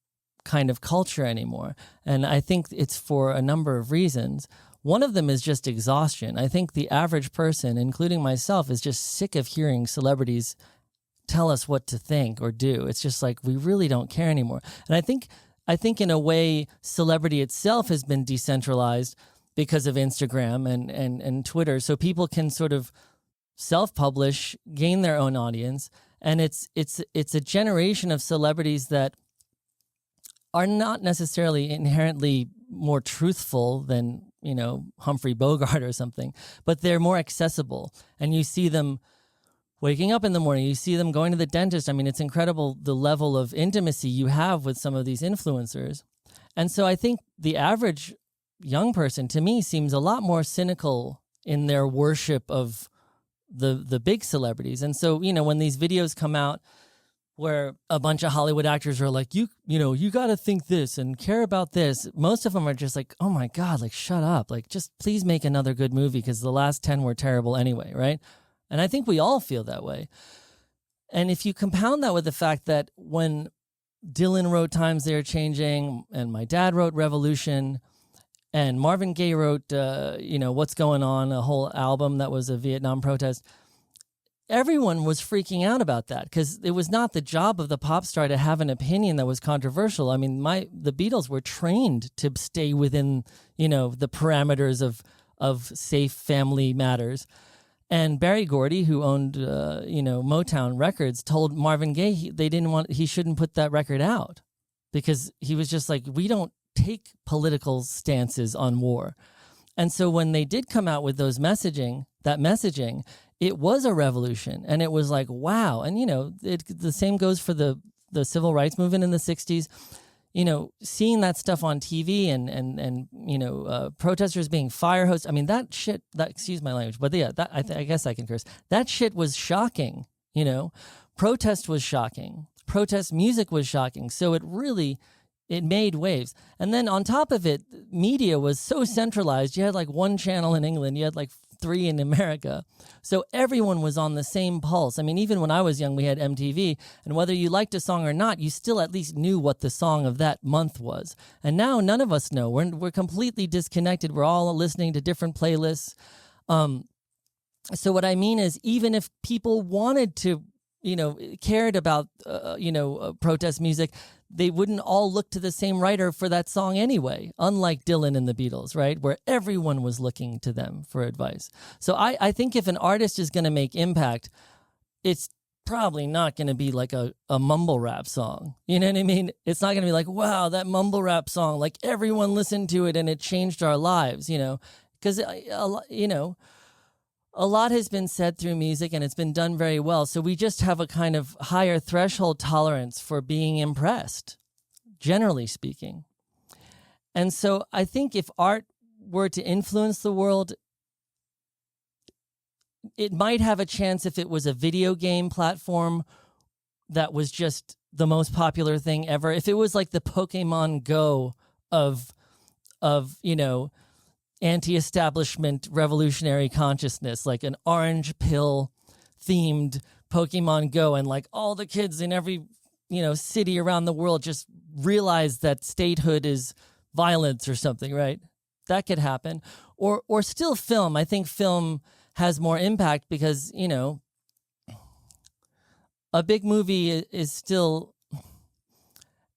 kind of culture anymore. And I think it's for a number of reasons. One of them is just exhaustion. I think the average person, including myself, is just sick of hearing celebrities tell us what to think or do. It's just like, we really don't care anymore. And I think in a way, celebrity itself has been decentralized because of Instagram and Twitter. So people can sort of self-publish, gain their own audience. And it's a generation of celebrities that are not necessarily inherently more truthful than, Humphrey Bogart or something, but they're more accessible. And you see them waking up in the morning, you see them going to the dentist. I mean, it's incredible the level of intimacy you have with some of these influencers. And so I think the average young person, to me, seems a lot more cynical in their worship of the big celebrities. And so, when these videos come out where a bunch of Hollywood actors are like, you got to think this and care about this. Most of them are just like, oh my God, like, shut up. Like, just please make another good movie, because the last 10 were terrible anyway, right? And I think we all feel that way. And if you compound that with the fact that when Dylan wrote Times They Are Changing, and my dad wrote Revolution, and Marvin Gaye wrote, What's Going On, a whole album that was a Vietnam protest, everyone was freaking out about that, because it was not the job of the pop star to have an opinion that was controversial. I mean, the Beatles were trained to stay within, the parameters of safe family matters. And Barry Gordy, who owned, Motown Records, told Marvin Gaye he shouldn't put that record out, because he was just like, we don't take political stances on war. And so when they did come out with that messaging, it was a revolution, and it was like, wow. And, the same goes for the civil rights movement in the 60s. Seeing that stuff on TV and protesters being fire hosed. I mean, that shit, excuse my language, but yeah, I guess I can curse. That shit was shocking, Protest was shocking. Protest music was shocking. So it made waves. And then on top of it, media was so centralized. You had like one channel in England, you had like 3 in America. So everyone was on the same pulse. I mean, even when I was young, we had MTV, and whether you liked a song or not, you still at least knew what the song of that month was. And now none of us know. We're completely disconnected. We're all listening to different playlists. So what I mean is, even if people wanted to, cared about, protest music, they wouldn't all look to the same writer for that song anyway, unlike Dylan and the Beatles, right? Where everyone was looking to them for advice. So I think if an artist is going to make impact, it's probably not going to be like a mumble rap song. You know what I mean? It's not going to be like, wow, that mumble rap song, like everyone listened to it and it changed our lives, because, a lot has been said through music, and it's been done very well. So we just have a kind of higher threshold tolerance for being impressed. generally speaking. And so I think if art were to influence the world, it might have a chance if it was a video game platform that was just the most popular thing ever. If it was like the Pokemon Go of anti-establishment revolutionary consciousness, like an orange pill themed Pokemon Go, and like all the kids in every city around the world just realize that statehood is violence or something, right? That could happen. Or still film. I think film has more impact because, a big movie is still,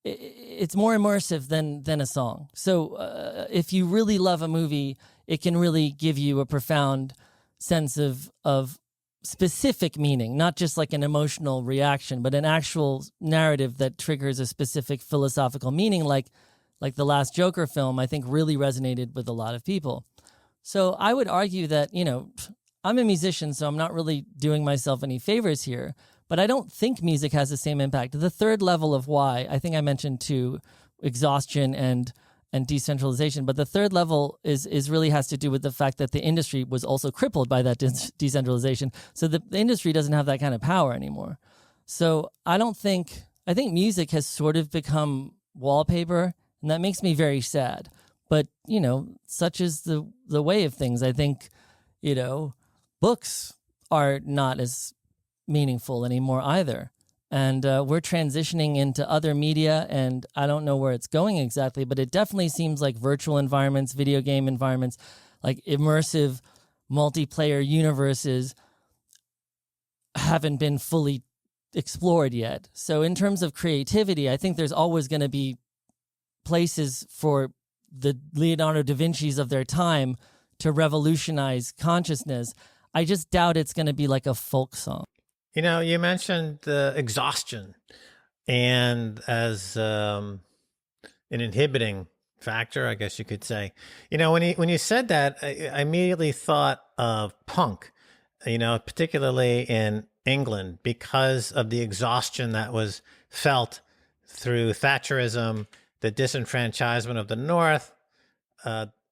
it's more immersive than a song. So if you really love a movie, it can really give you a profound sense of specific meaning, not just like an emotional reaction, but an actual narrative that triggers a specific philosophical meaning, like the last Joker film, I think really resonated with a lot of people. So I would argue that, I'm a musician, so I'm not really doing myself any favors here, but I don't think music has the same impact. The third level of why, I think I mentioned too, exhaustion and decentralization, but the third level is really has to do with the fact that the industry was also crippled by that decentralization. So the industry doesn't have that kind of power anymore. So I think music has sort of become wallpaper, and that makes me very sad. But, such is the way of things. I think, books are not as meaningful anymore either. And we're transitioning into other media, and I don't know where it's going exactly, but it definitely seems like virtual environments, video game environments, like immersive multiplayer universes haven't been fully explored yet. So in terms of creativity, I think there's always going to be places for the Leonardo da Vinci's of their time to revolutionize consciousness. I just doubt it's going to be like a folk song. You mentioned exhaustion and as an inhibiting factor, I guess you could say. When you said that, I immediately thought of punk, particularly in England, because of the exhaustion that was felt through Thatcherism, the disenfranchisement of the North,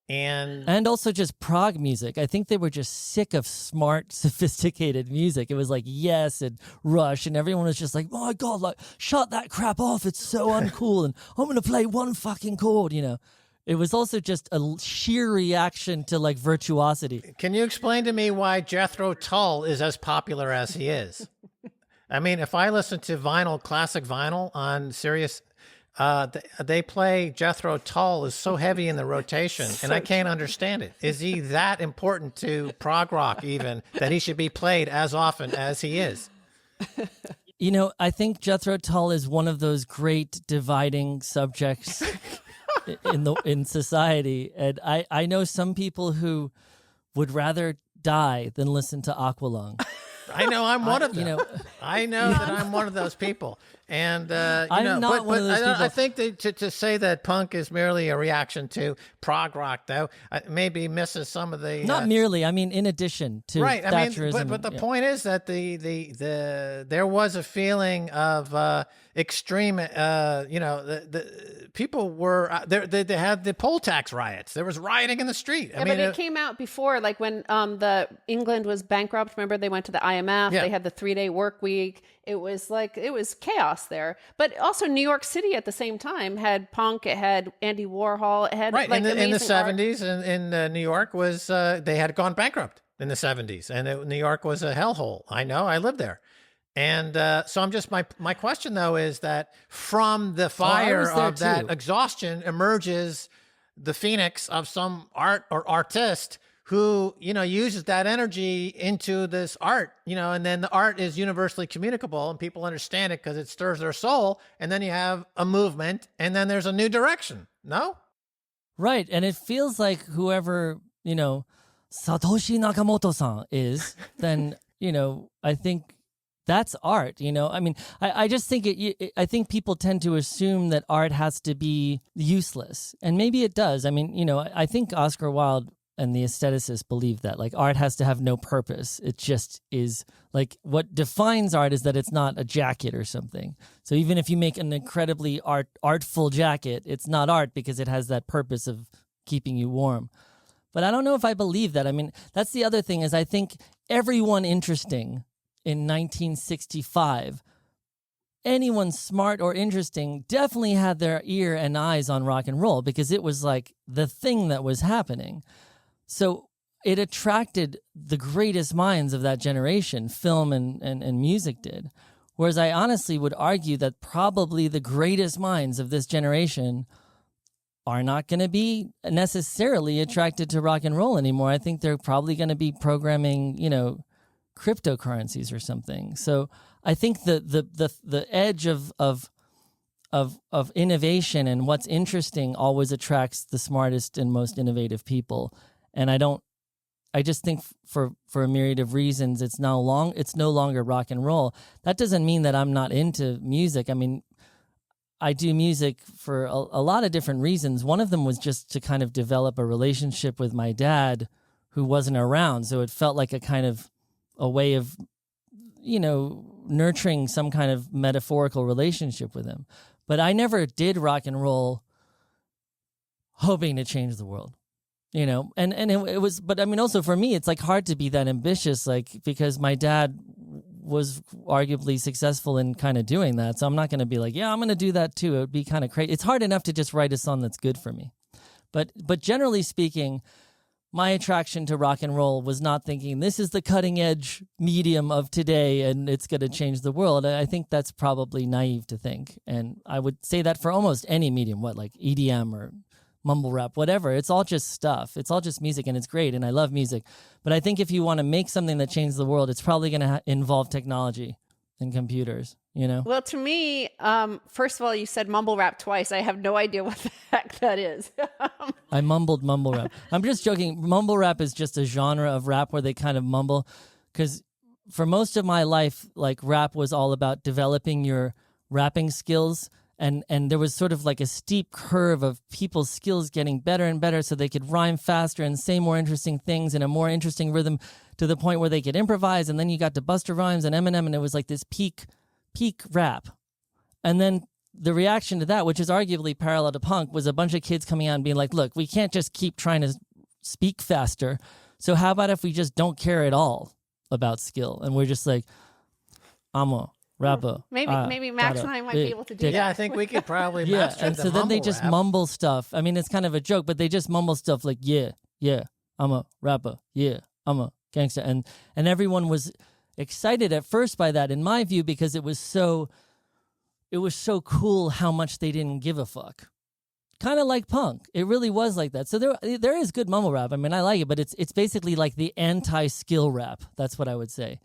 and also just prog music. I think they were just sick of smart, sophisticated music. It was like Yes and Rush, and everyone was just like, "Oh my God, like shut that crap off! It's so uncool." And I'm gonna play one fucking chord. It was also just a sheer reaction to like virtuosity. Can you explain to me why Jethro Tull is as popular as he is? I mean, if I listen to classic vinyl on Sirius, they play Jethro Tull is so heavy in the rotation, and I can't understand it. Is he that important to prog rock even that he should be played as often as he is? I think Jethro Tull is one of those great dividing subjects in society, and I know some people who would rather die than listen to Aqualung. I know I'm one of them. I know that I'm one of those people. And, I'm not one of those people. I think to say that punk is merely a reaction to prog rock, though, maybe misses some of the... Not merely. I mean, in addition to Thatcherism. But the point is that there was a feeling of extreme, the people were... They had the poll tax riots. There was rioting in the street. But it came out before, like when England was bankrupt. Remember, they went to the IMF. Yeah. They had the 3-day work week. It was chaos there. But also New York City at the same time had punk. It had Andy Warhol. It had in the 70s in New York was they had gone bankrupt in the 70s, and New York was a hellhole. I know, I lived there. And so I'm just my question though is that from the fire of that exhaustion emerges the phoenix of some art or artist who, uses that energy into this art, and then the art is universally communicable and people understand it because it stirs their soul. And then you have a movement and then there's a new direction. No? Right. And it feels like whoever, Satoshi Nakamoto-san is, then, I think that's art, I mean, I just think I think people tend to assume that art has to be useless, and maybe it does. I mean, I think Oscar Wilde and the aestheticists believe that like art has to have no purpose. It just is. Like what defines art is that it's not a jacket or something. So even if you make an incredibly artful jacket, it's not art because it has that purpose of keeping you warm. But I don't know if I believe that. I mean, that's the other thing is I think everyone interesting in 1965, anyone smart or interesting definitely had their ear and eyes on rock and roll because it was like the thing that was happening. So it attracted the greatest minds of that generation, film and music did. Whereas I honestly would argue that probably the greatest minds of this generation are not going to be necessarily attracted to rock and roll anymore. I think they're probably going to be programming, cryptocurrencies or something. So I think the edge of innovation and what's interesting always attracts the smartest and most innovative people. And I just think for a myriad of reasons, it's no longer rock and roll. That doesn't mean that I'm not into music. I mean, I do music for a lot of different reasons. One of them was just to kind of develop a relationship with my dad who wasn't around. So it felt like a kind of a way of, nurturing some kind of metaphorical relationship with him. But I never did rock and roll hoping to change the world. And it was, but I mean, also for me, it's like hard to be that ambitious, like, because my dad was arguably successful in kind of doing that. So I'm not going to be like, yeah, I'm going to do that too. It would be kind of crazy. It's hard enough to just write a song that's good for me. But generally speaking, my attraction to rock and roll was not thinking this is the cutting edge medium of today and it's going to change the world. I think that's probably naive to think. And I would say that for almost any medium, like EDM or mumble rap, whatever. It's all just stuff. It's all just music, and it's great, and I love music. But I think if you want to make something that changes the world, it's probably going to involve technology and computers, Well, to me, first of all, you said mumble rap twice. I have no idea what the heck that is. I mumbled mumble rap. I'm just joking. Mumble rap is just a genre of rap where they kind of mumble, because for most of my life, like, rap was all about developing your rapping skills. And there was sort of like a steep curve of people's skills getting better and better so they could rhyme faster and say more interesting things in a more interesting rhythm to the point where they could improvise. And then you got to Busta Rhymes and Eminem, and it was like this peak rap. And then the reaction to that, which is arguably parallel to punk, was a bunch of kids coming out and being like, look, we can't just keep trying to speak faster. So how about if we just don't care at all about skill? And we're just like, I'm a rapper. Maybe Max and I might be able to do that. Yeah, I think we could probably yeah. master And the so then they just rap. mumble stuff. I mean, it's kind of a joke, but they just mumble stuff like, yeah, I'm a rapper. Yeah, I'm a gangster. And everyone was excited at first by that, in my view, because it was so cool how much they didn't give a fuck. Kind of like punk. It really was like that. So there is good mumble rap. I mean, I like it, but it's basically like the anti-skill rap. That's what I would say.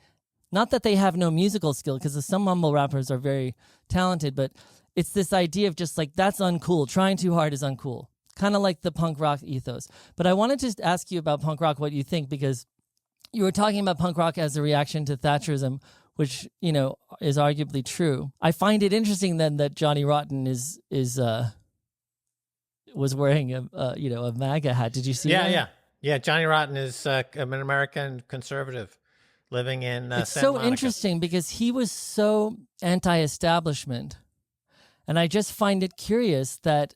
Not that they have no musical skill, because some mumble rappers are very talented, but it's this idea of just like, that's uncool. Trying too hard is uncool. Kind of like the punk rock ethos. But I wanted to ask you about punk rock, what you think, because you were talking about punk rock as a reaction to Thatcherism, which, is arguably true. I find it interesting then that Johnny Rotten was wearing a MAGA hat. Did you see that? Yeah. Johnny Rotten is an American conservative living in it's Santa so Monica. Interesting because he was so anti-establishment, and I just find it curious that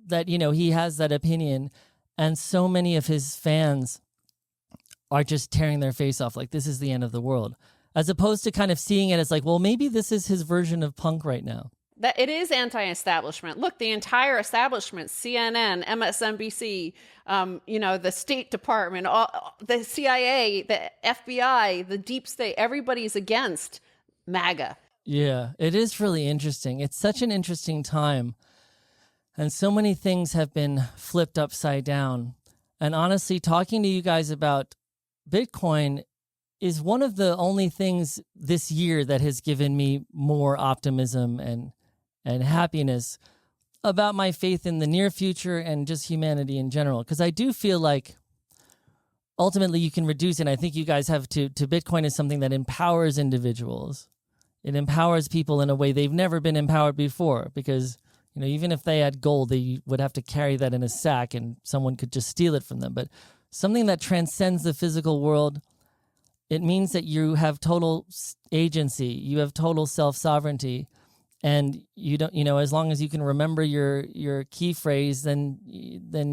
he has that opinion, and so many of his fans are just tearing their face off like this is the end of the world, as opposed to kind of seeing it as like, well, maybe this is his version of punk right now. That it is anti-establishment. Look, the entire establishment, CNN, MSNBC, the State Department, the CIA, the FBI, the deep state, everybody's against MAGA. Yeah, it is really interesting. It's such an interesting time. And so many things have been flipped upside down. And honestly, talking to you guys about Bitcoin is one of the only things this year that has given me more optimism and happiness about my faith in the near future and just humanity in general. Because I do feel like ultimately you can reduce, and I think you guys have to Bitcoin is something that empowers individuals. It empowers people in a way they've never been empowered before, because You know, even if they had gold, they would have to carry that in a sack and someone could just steal it from them. But something that transcends the physical world, it means that you have total agency, you have total self-sovereignty, and you don't, you know, as long as you can remember your key phrase, then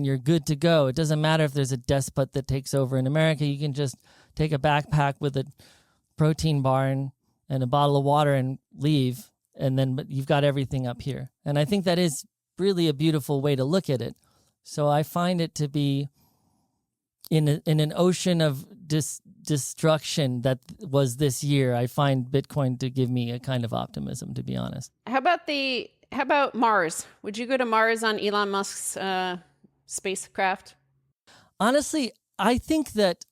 you're good to go. It doesn't matter if there's a despot that takes over in America. You can just take a backpack with a protein bar and a bottle of water and leave, and then but you've got everything up here. And I think that is really a beautiful way to look at it. So I find it to be in an ocean of destruction that was this year. I find Bitcoin to give me a kind of optimism, to be honest. How about Mars? Would you go to Mars on Elon Musk's spacecraft? Honestly, I think that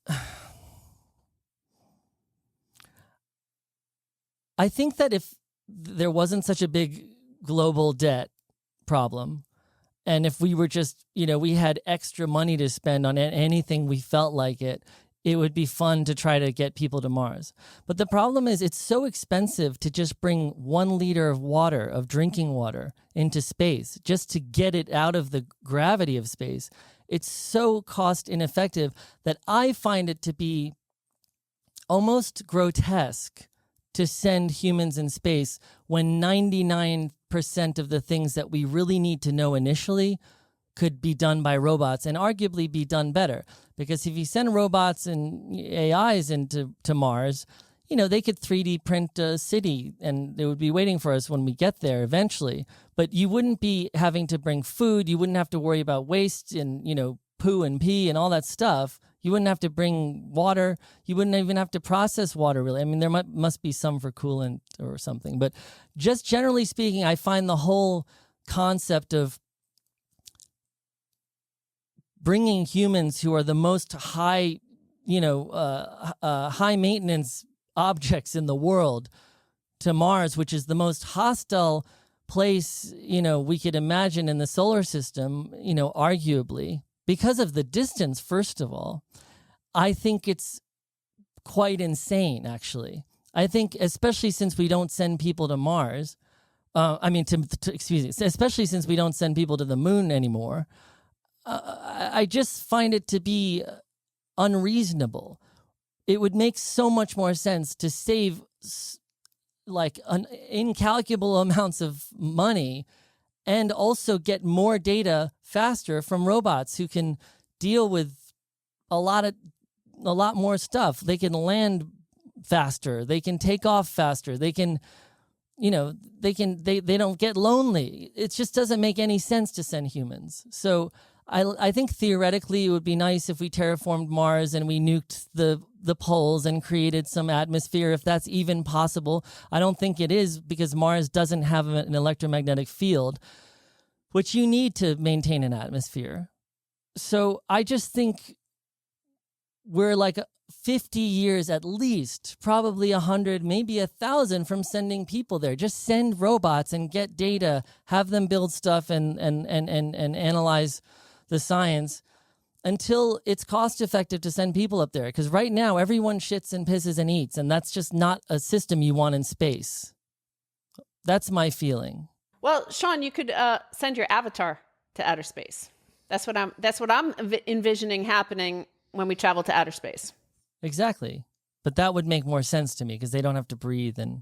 if there wasn't such a big global debt problem, and if we were just, you know, we had extra money to spend on anything we felt like it would be fun to try to get people to Mars. But the problem is it's so expensive to just bring 1 liter of water, of drinking water, into space, just to get it out of the gravity of space. It's so cost ineffective that I find it to be almost grotesque to send humans in space when 99% of the things that we really need to know initially could be done by robots and arguably be done better. Because if you send robots and AIs into Mars, you know, they could 3D print a city and they would be waiting for us when we get there eventually. But you wouldn't be having to bring food. You wouldn't have to worry about waste and, you know, poo and pee and all that stuff. You wouldn't have to bring water. You wouldn't even have to process water, really. I mean, there must be some for coolant or something. But just generally speaking, I find the whole concept of bringing humans who are the most high, you know, high maintenance objects in the world to Mars, which is the most hostile place, you know, we could imagine in the solar system, you know, arguably, because of the distance, first of all. I think it's quite insane, actually. I think, especially since we don't send people to Mars, especially since we don't send people to the moon anymore, I just find it to be unreasonable. It would make so much more sense to save like incalculable amounts of money and also get more data faster from robots who can deal with a lot more stuff. They can land faster. They can take off faster. They can, you know, they don't get lonely. It just doesn't make any sense to send humans. So I think theoretically it would be nice if we terraformed Mars and we nuked the poles and created some atmosphere, if that's even possible. I don't think it is, because Mars doesn't have an electromagnetic field, which you need to maintain an atmosphere. So I just think we're like 50 years at least, probably 100, maybe 1,000 from sending people there. Just send robots and get data, have them build stuff and analyze the science until it's cost effective to send people up there. Because right now, everyone shits and pisses and eats, and that's just not a system you want in space. That's my feeling. Well, Sean, you could send your avatar to outer space. That's what I'm envisioning happening when we travel to outer space. Exactly. But that would make more sense to me, because they don't have to breathe and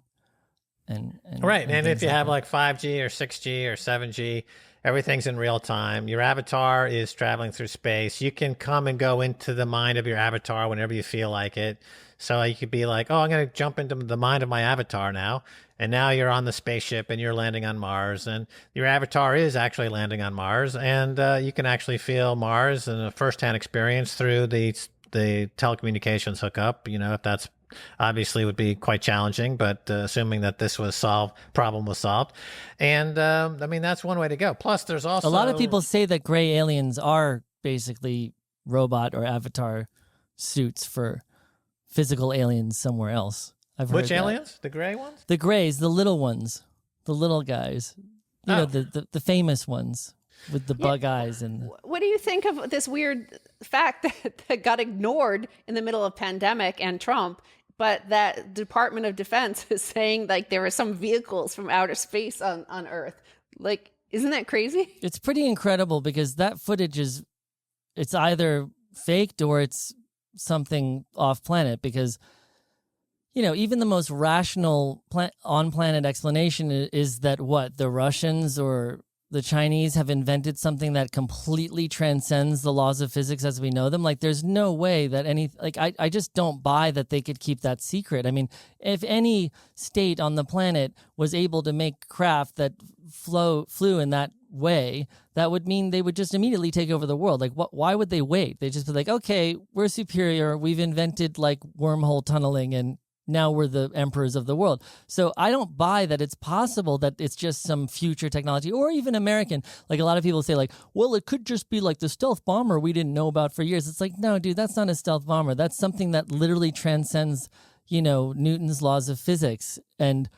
right. And if you have that. like 5G or 6G or 7G, everything's in real time. Your avatar is traveling through space. You can come and go into the mind of your avatar whenever you feel like it. So you could be like, oh, I'm going to jump into the mind of my avatar now. And now you're on the spaceship and you're landing on Mars. And your avatar is actually landing on Mars. And you can actually feel Mars in a firsthand experience through the telecommunications hookup. You know, if that's obviously would be quite challenging, but assuming that this problem was solved. And I mean, that's one way to go. Plus, there's also a lot of people say that gray aliens are basically robot or avatar suits for physical aliens somewhere else. I've heard Which that. aliens? The gray ones? The grays, the little ones, the little guys. You know, the famous ones with the bug eyes. And what do you think of this weird fact that got ignored in the middle of pandemic and Trump, but that Department of Defense is saying like there are some vehicles from outer space on Earth? Like, Isn't that crazy? It's pretty incredible because that footage it's either faked or it's something off planet because, even the most rational on planet explanation is that the Russians or the Chinese have invented something that completely transcends the laws of physics as we know them. Like, there's no way that I just don't buy that they could keep that secret. I mean, if any state on the planet was able to make craft that flew in that way, that would mean they would just immediately take over the world. Like, why would they wait? They just be like, okay, we're superior. We've invented like wormhole tunneling and now we're the emperors of the world. So I don't buy that it's possible that it's just some future technology or even American. Like, a lot of people say like, well, it could just be like the stealth bomber we didn't know about for years. It's like, no, dude, that's not a stealth bomber. That's something that literally transcends, Newton's laws of physics. And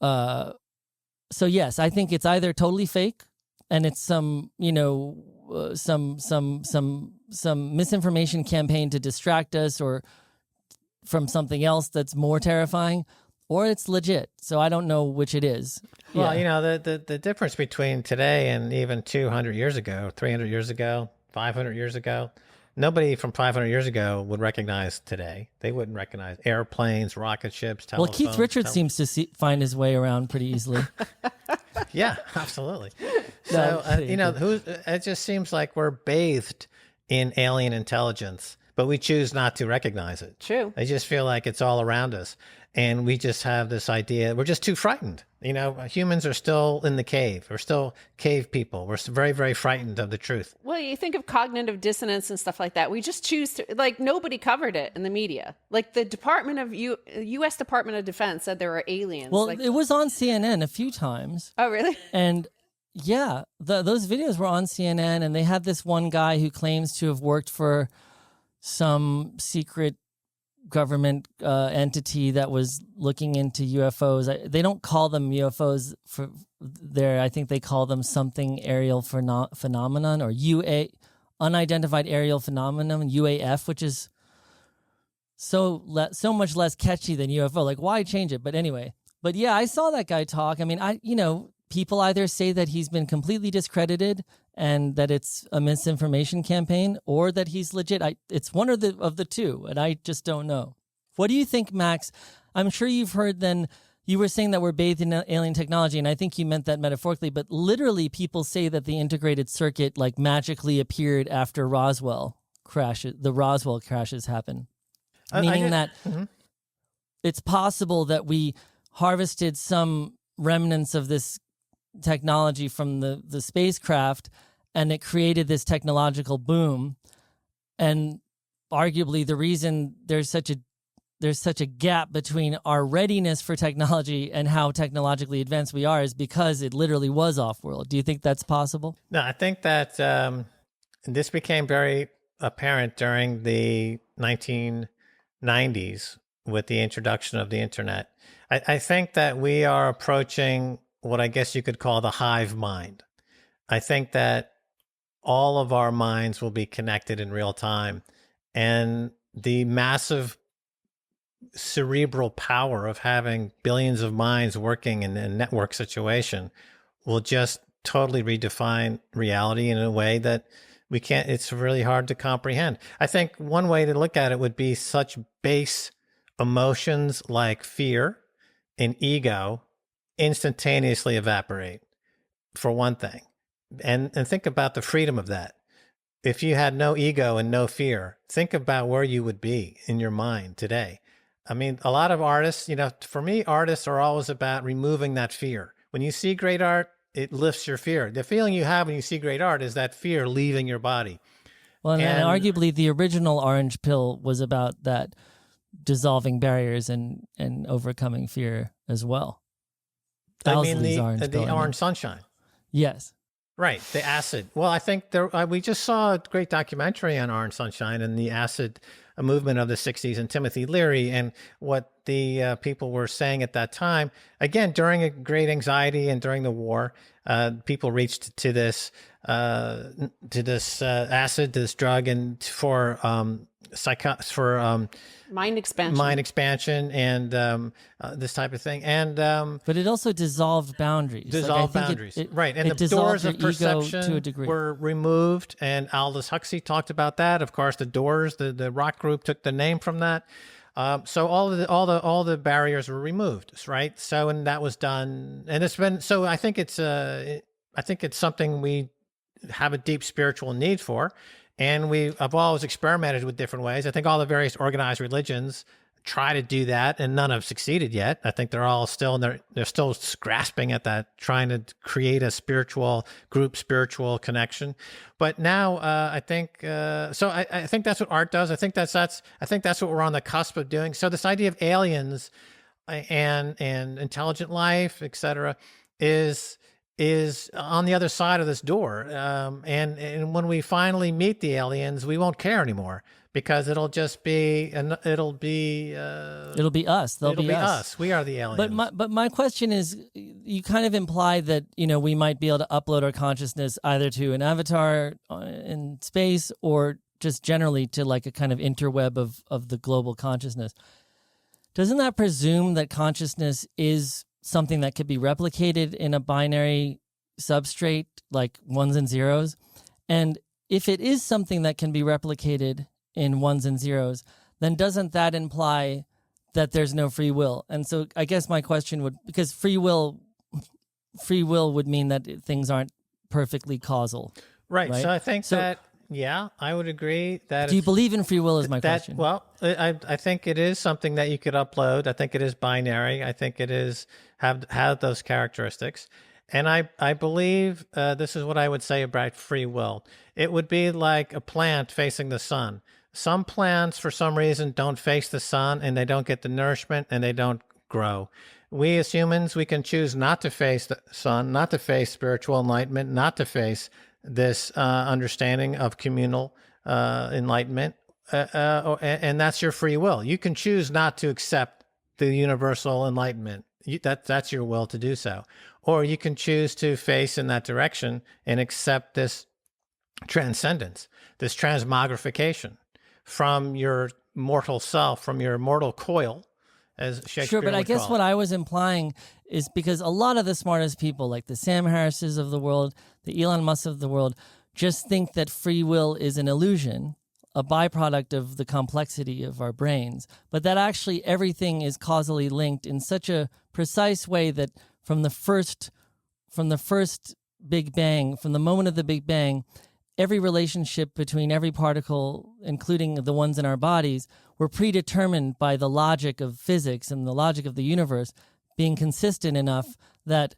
so yes, I think it's either totally fake and it's some, some misinformation campaign to distract us or from something else that's more terrifying, or it's legit. So I don't know which it is. Well, the difference between today and even 200 years ago, 300 years ago, 500 years ago, nobody from 500 years ago would recognize today. They wouldn't recognize airplanes, rocket ships, telephones. Well, Keith Richards seems to find his way around pretty easily. Yeah, absolutely. No, So, it just seems like we're bathed in alien intelligence, but we choose not to recognize it. True. I just feel like it's all around us. And we just have this idea, we're just too frightened. Humans are still in the cave. We're still cave people. We're very, very frightened of the truth. Well, you think of cognitive dissonance and stuff like that. We just choose to, like, nobody covered it in the media. Like, the U.S. Department of Defense said there were aliens. Well, it was on CNN a few times. Oh, really? And yeah, those videos were on CNN, and they had this one guy who claims to have worked for some secret government entity that was looking into UFOs. They don't call them UFOs for there. I think they call them something aerial phenomenon or unidentified aerial phenomenon, UAF, which is so much less catchy than UFO. Like, why change it? But anyway, yeah, I saw that guy talk. I mean, people either say that he's been completely discredited and that it's a misinformation campaign, or that he's legit. It's one of the two, and I just don't know. What do you think, Max? I'm sure you've heard then, you were saying that we're bathed in alien technology, and I think you meant that metaphorically, but literally people say that the integrated circuit like magically appeared after the Roswell crashes happened. Meaning that it's possible that we harvested some remnants of this technology from the spacecraft, and it created this technological boom. And arguably the reason there's such a gap between our readiness for technology and how technologically advanced we are is because it literally was off-world. Do you think that's possible? No, I think that this became very apparent during the 1990s with the introduction of the internet. I think that we are approaching what I guess you could call the hive mind. I think that all of our minds will be connected in real time, and the massive cerebral power of having billions of minds working in a network situation will just totally redefine reality in a way that it's really hard to comprehend. I think one way to look at it would be such base emotions like fear and ego instantaneously evaporate, for one thing. And think about the freedom of that. If you had no ego and no fear, think about where you would be in your mind today. I mean, a lot of artists, for me, artists are always about removing that fear. When you see great art, it lifts your fear. The feeling you have when you see great art is that fear leaving your body. Well, and arguably the original Orange Pill was about that, dissolving barriers and overcoming fear as well. I mean, the orange sunshine. Yes. Right, the acid. Well, I think we just saw a great documentary on Orange Sunshine and the acid movement of the 60s and Timothy Leary and what the people were saying at that time. Again, during a great anxiety and during the war, people reached to this acid, to this drug, and for Mind expansion. mind expansion and this type of thing. And But it also dissolved boundaries. dissolve I think boundaries. It, Right. And it the doors dissolved of your ego perception to a degree. were removed. And Aldous Huxley talked about that. Of course, the Doors, the rock group, took the name from that. So all the barriers were removed, right? So, and that was done, and it's been, so I think it's something we have a deep spiritual need for. And I've always experimented with different ways. I think all the various organized religions try to do that, and none have succeeded yet. I think they're all still, they're still grasping at that, trying to create a spiritual spiritual connection. But now I think so. I think that's what art does. I think that's what we're on the cusp of doing. So this idea of aliens and intelligent life, etc., is on the other side of this door. And when we finally meet the aliens, we won't care anymore, because it'll just be, and it'll be us. They'll be us. We are the aliens. But my question is, you kind of imply that, we might be able to upload our consciousness either to an avatar in space, or just generally to like a kind of interweb of the global consciousness. Doesn't that presume that consciousness is something that could be replicated in a binary substrate like ones and zeros? And if it is something that can be replicated in ones and zeros, then doesn't that imply that there's no free will? And so I guess my question would, because free will would mean that things aren't perfectly causal. Right. So I think that, yeah, I would agree that. Do you believe in free will is my question. Well, I think it is something that you could upload. I think it is binary. I think it is have those characteristics. And I believe this is what I would say about free will. It would be like a plant facing the sun. Some plants, for some reason, don't face the sun, and they don't get the nourishment, and they don't grow. We as humans, we can choose not to face the sun, not to face spiritual enlightenment, not to face this understanding of communal enlightenment, and that's your free will. You can choose not to accept the universal enlightenment. That's your will to do so. Or you can choose to face in that direction and accept this transcendence, this transmogrification from your mortal self, from your mortal coil, as Shakespeare Sure, but I guess call what it. I was implying is because a lot of the smartest people, like the Sam Harrises of the world, the Elon Musks of the world, just think that free will is an illusion, a byproduct of the complexity of our brains, but that actually everything is causally linked in such a precise way that from the first Big Bang, from the moment of the Big Bang, every relationship between every particle, including the ones in our bodies, were predetermined by the logic of physics and the logic of the universe being consistent enough that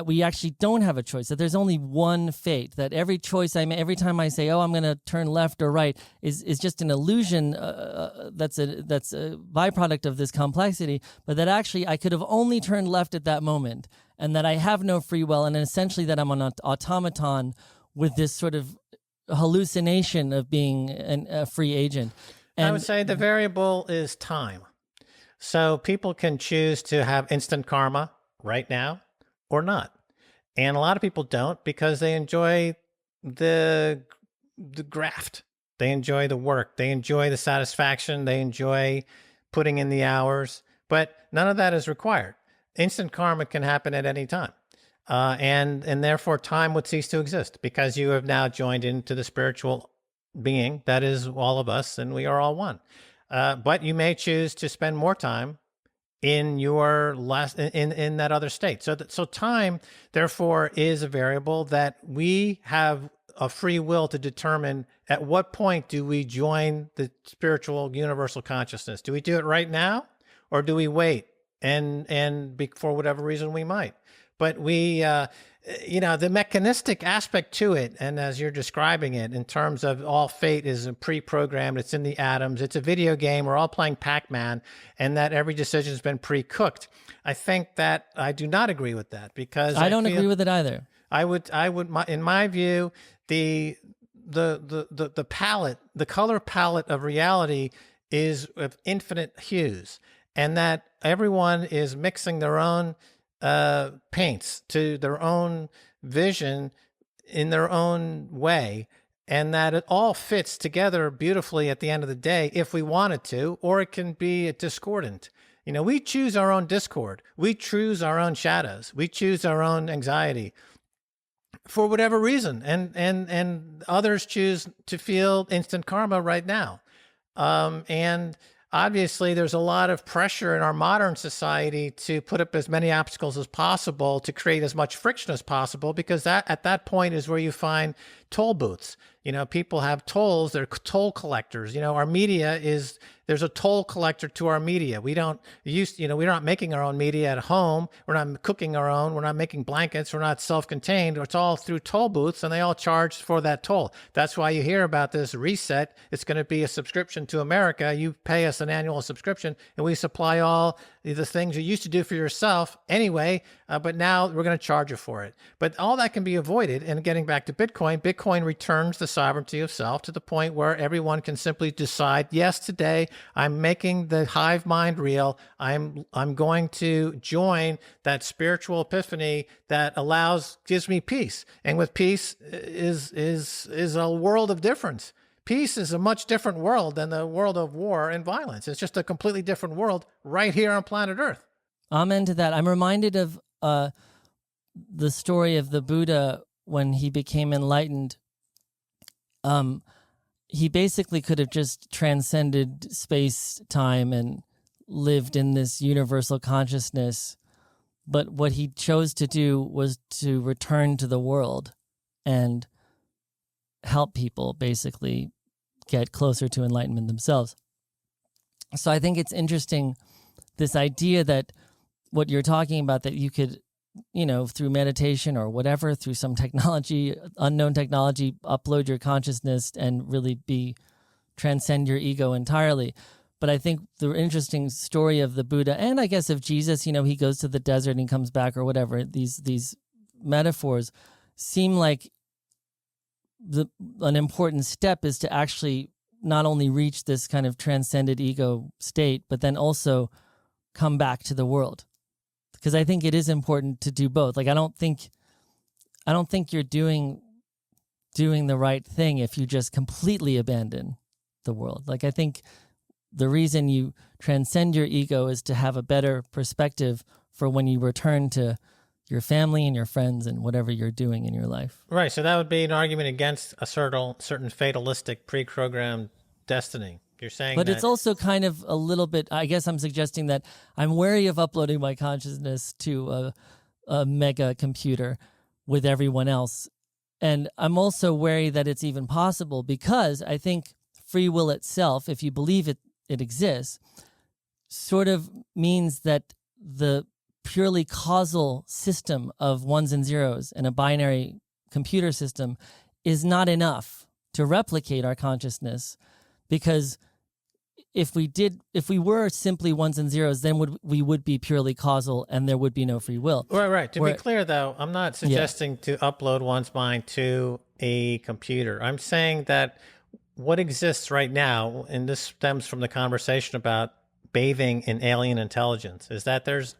we actually don't have a choice, that there's only one fate, that every choice I make, every time I say, oh, I'm going to turn left or right, is just an illusion that's a byproduct of this complexity, but that actually I could have only turned left at that moment, and that I have no free will, and essentially that I'm an automaton with this sort of hallucination of being a free agent. And I would say the variable is time. So people can choose to have instant karma right now or not. And a lot of people don't, because they enjoy the graft. They enjoy the work. They enjoy the satisfaction. They enjoy putting in the hours. But none of that is required. Instant karma can happen at any time. And therefore time would cease to exist, because you have now joined into the spiritual being that is all of us, and we are all one. But you may choose to spend more time in your in that other state. So time, therefore, is a variable that we have a free will to determine at what point do we join the spiritual universal consciousness. Do we do it right now, or do we wait and for whatever reason we might? But we, the mechanistic aspect to it, and as you're describing it, in terms of all fate is pre-programmed, it's in the atoms, it's a video game, we're all playing Pac-Man, and that every decision has been pre-cooked. I think that I do not agree with that, because I don't agree with it either. I would, in my view, the palette, the color palette of reality is of infinite hues, and that everyone is mixing their own paints to their own vision in their own way. and that it all fits together beautifully at the end of the day if we wanted to, or it can be discordant. We choose our own discord. We choose our own shadows. We choose our own anxiety for whatever reason. And others choose to feel instant karma right now. And obviously, there's a lot of pressure in our modern society to put up as many obstacles as possible to create as much friction as possible, because that at that point is where you find toll booths. People have tolls. They're toll collectors. Our media there's a toll collector to our media. We're not making our own media at home. We're not cooking our own. We're not making blankets. We're not self-contained. It's all through toll booths, and they all charge for that toll. That's why you hear about this reset. It's going to be a subscription to America. You pay us an annual subscription, and we supply all the things you used to do for yourself anyway, but now we're going to charge you for it. But all that can be avoided. And getting back to Bitcoin returns the sovereignty of self to the point where everyone can simply decide, yes, today I'm making the hive mind real. I'm going to join that spiritual epiphany that gives me peace. And with peace is a world of difference. Peace is a much different world than the world of war and violence. It's just a completely different world right here on planet Earth. Amen to that. I'm reminded of the story of the Buddha when he became enlightened. He basically could have just transcended space, time, and lived in this universal consciousness. But what he chose to do was to return to the world and help people basically get closer to enlightenment themselves. So I think it's interesting, this idea that what you're talking about, that you could, through meditation or whatever, through some technology, unknown technology, upload your consciousness and really transcend your ego entirely. But I think the interesting story of the Buddha, and I guess of Jesus, he goes to the desert and he comes back or whatever, these metaphors seem like an important step is to actually not only reach this kind of transcended ego state, but then also come back to the world. Because I think it is important to do both. Like I don't think you're doing the right thing if you just completely abandon the world. Like I think the reason you transcend your ego is to have a better perspective for when you return to your family and your friends and whatever you're doing in your life. Right. So that would be an argument against a certain fatalistic pre-programmed destiny. You're saying but that... it's also kind of a little bit, I guess I'm suggesting that I'm wary of uploading my consciousness to a mega computer with everyone else. And I'm also wary that it's even possible, because I think free will itself, if you believe it exists, sort of means that the purely causal system of ones and zeros and a binary computer system is not enough to replicate our consciousness, because if we were simply ones and zeros, then we would be purely causal and there would be no free will. Right. To be clear, though, I'm not suggesting to upload one's mind to a computer. I'm saying that what exists right now, and this stems from the conversation about bathing in alien intelligence, is that there's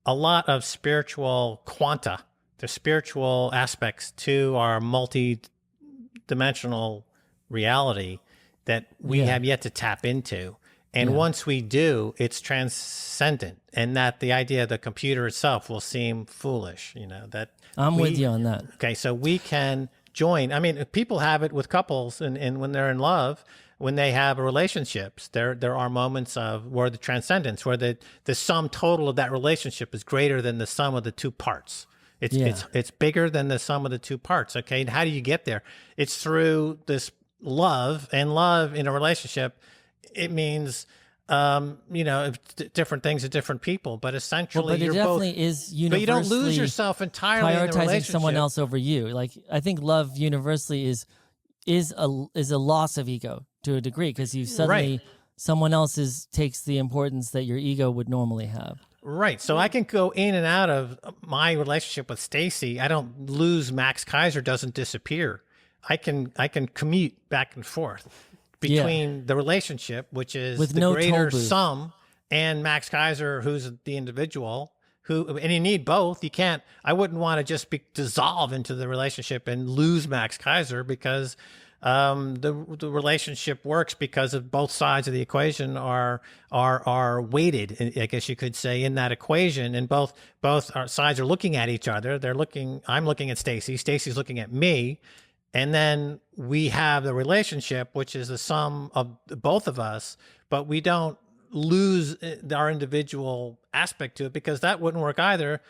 a lot of spiritual quanta, the spiritual aspects to our multi-dimensional reality that we have yet to tap into. And once we do, it's transcendent, and that the idea of the computer itself will seem foolish, that I'm with you on that. Okay, so we can join. I mean, people have it with couples, and when they're in love, when they have relationships, there are moments of where the transcendence, where the sum total of that relationship is greater than the sum of the two parts. It's bigger than the sum of the two parts. Okay, and how do you get there? It's through this love, and love in a relationship, it means different things to different people, but essentially it definitely is universally. But you don't lose yourself entirely in the prioritizing relationship. Someone else over you. Like I think love universally is a loss of ego to a degree, because you suddenly someone else takes the importance that your ego would normally have. Right. So I can go in and out of my relationship with Stacy. I don't lose Max Kaiser, doesn't disappear. I can commute back and forth between the relationship, which is with the greater sum, and Max Kaiser, who's the individual, and you need both. You can't, I wouldn't want to just dissolve into the relationship and lose Max Kaiser, because the relationship works because of both sides of the equation are weighted, I guess you could say, in that equation, and both sides are looking at each other. I'm looking at Stacy, Stacy's looking at me, and then we have the relationship, which is the sum of both of us, but we don't lose our individual aspect to it, because that wouldn't work either.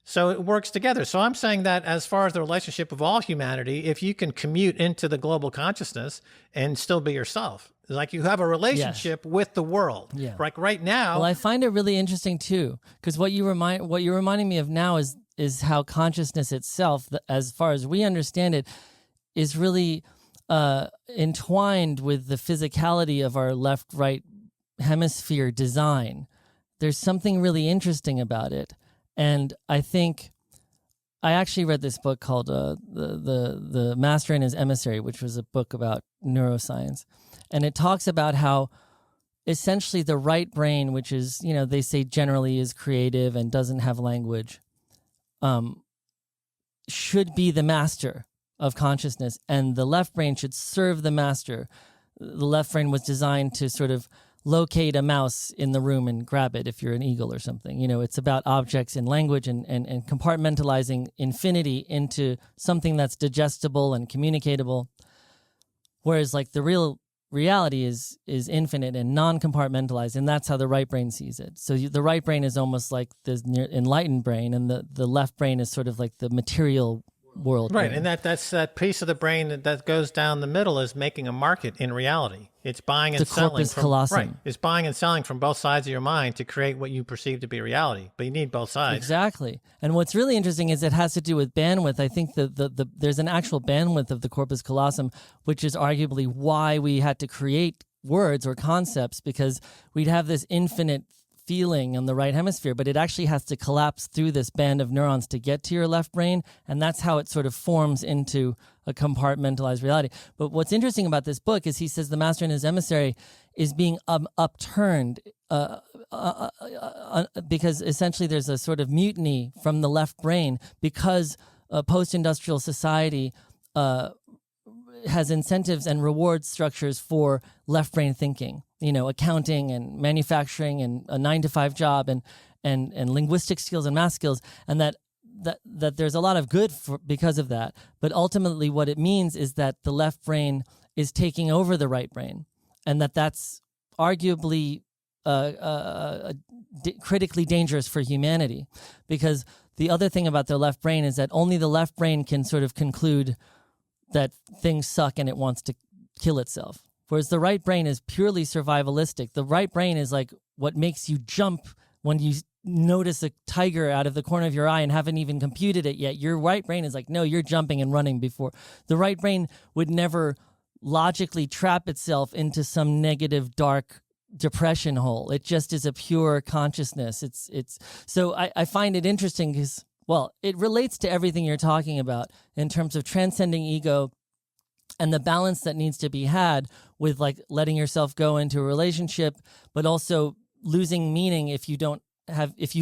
So it works together. So I'm saying that as far as the relationship of all humanity, if you can commute into the global consciousness and still be yourself, like you have a relationship with the world. Yeah. Like right now. Well, I find it really interesting too, because what you're reminding me of now is how consciousness itself, as far as we understand it, is really entwined with the physicality of our left-right hemisphere design. There's something really interesting about it. And I think I actually read this book called the Master and His Emissary, which was a book about neuroscience. And it talks about how essentially the right brain, which is, they say generally is creative and doesn't have language, should be the master of consciousness. And the left brain should serve the master. The left brain was designed to sort of locate a mouse in the room and grab it if you're an eagle or something. It's about objects and language and compartmentalizing infinity into something that's digestible and communicatable. Whereas like the real reality is infinite and non-compartmentalized, and that's how the right brain sees it. So the right brain is almost like the enlightened brain, and the left brain is sort of like the material world. Right, brain. and that's that piece of the brain that goes down the middle is making a market in reality. It's buying and selling. Corpus callosum. Right, it's buying and selling from both sides of your mind to create what you perceive to be reality. But you need both sides. Exactly. And what's really interesting is it has to do with bandwidth. I think there's an actual bandwidth of the corpus callosum, which is arguably why we had to create words or concepts, because we'd have this infinite feeling in the right hemisphere, but it actually has to collapse through this band of neurons to get to your left brain, and that's how it sort of forms into a compartmentalized reality. But what's interesting about this book is he says the Master and His Emissary is being upturned because essentially there's a sort of mutiny from the left brain, because a post-industrial society has incentives and reward structures for left brain thinking, accounting and manufacturing and a 9-to-5 job and linguistic skills and math skills, and that there's a lot of good because of that. But ultimately what it means is that the left brain is taking over the right brain, and that's arguably critically dangerous for humanity, because the other thing about the left brain is that only the left brain can sort of conclude that things suck and it wants to kill itself. Whereas the right brain is purely survivalistic. The right brain is like what makes you jump when you notice a tiger out of the corner of your eye and haven't even computed it yet. Your right brain is like, no, you're jumping and running before. The right brain would never logically trap itself into some negative, dark depression hole. It just is a pure consciousness. So I find it interesting because, well, it relates to everything you're talking about in terms of transcending ego and the balance that needs to be had with like letting yourself go into a relationship, but also losing meaning if you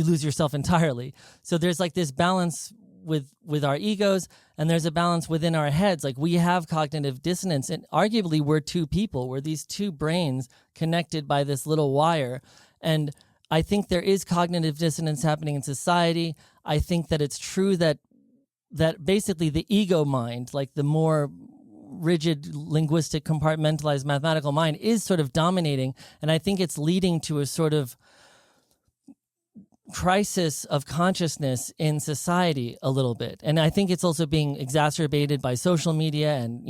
lose yourself entirely. So there's like this balance with our egos, and there's a balance within our heads. Like we have cognitive dissonance, and arguably we're two people. We're these two brains connected by this little wire. And I think there is cognitive dissonance happening in society. I think that it's true that basically the ego mind, like the more rigid, linguistic, compartmentalized, mathematical mind, is sort of dominating. And I think it's leading to a sort of crisis of consciousness in society a little bit. And I think it's also being exacerbated by social media and,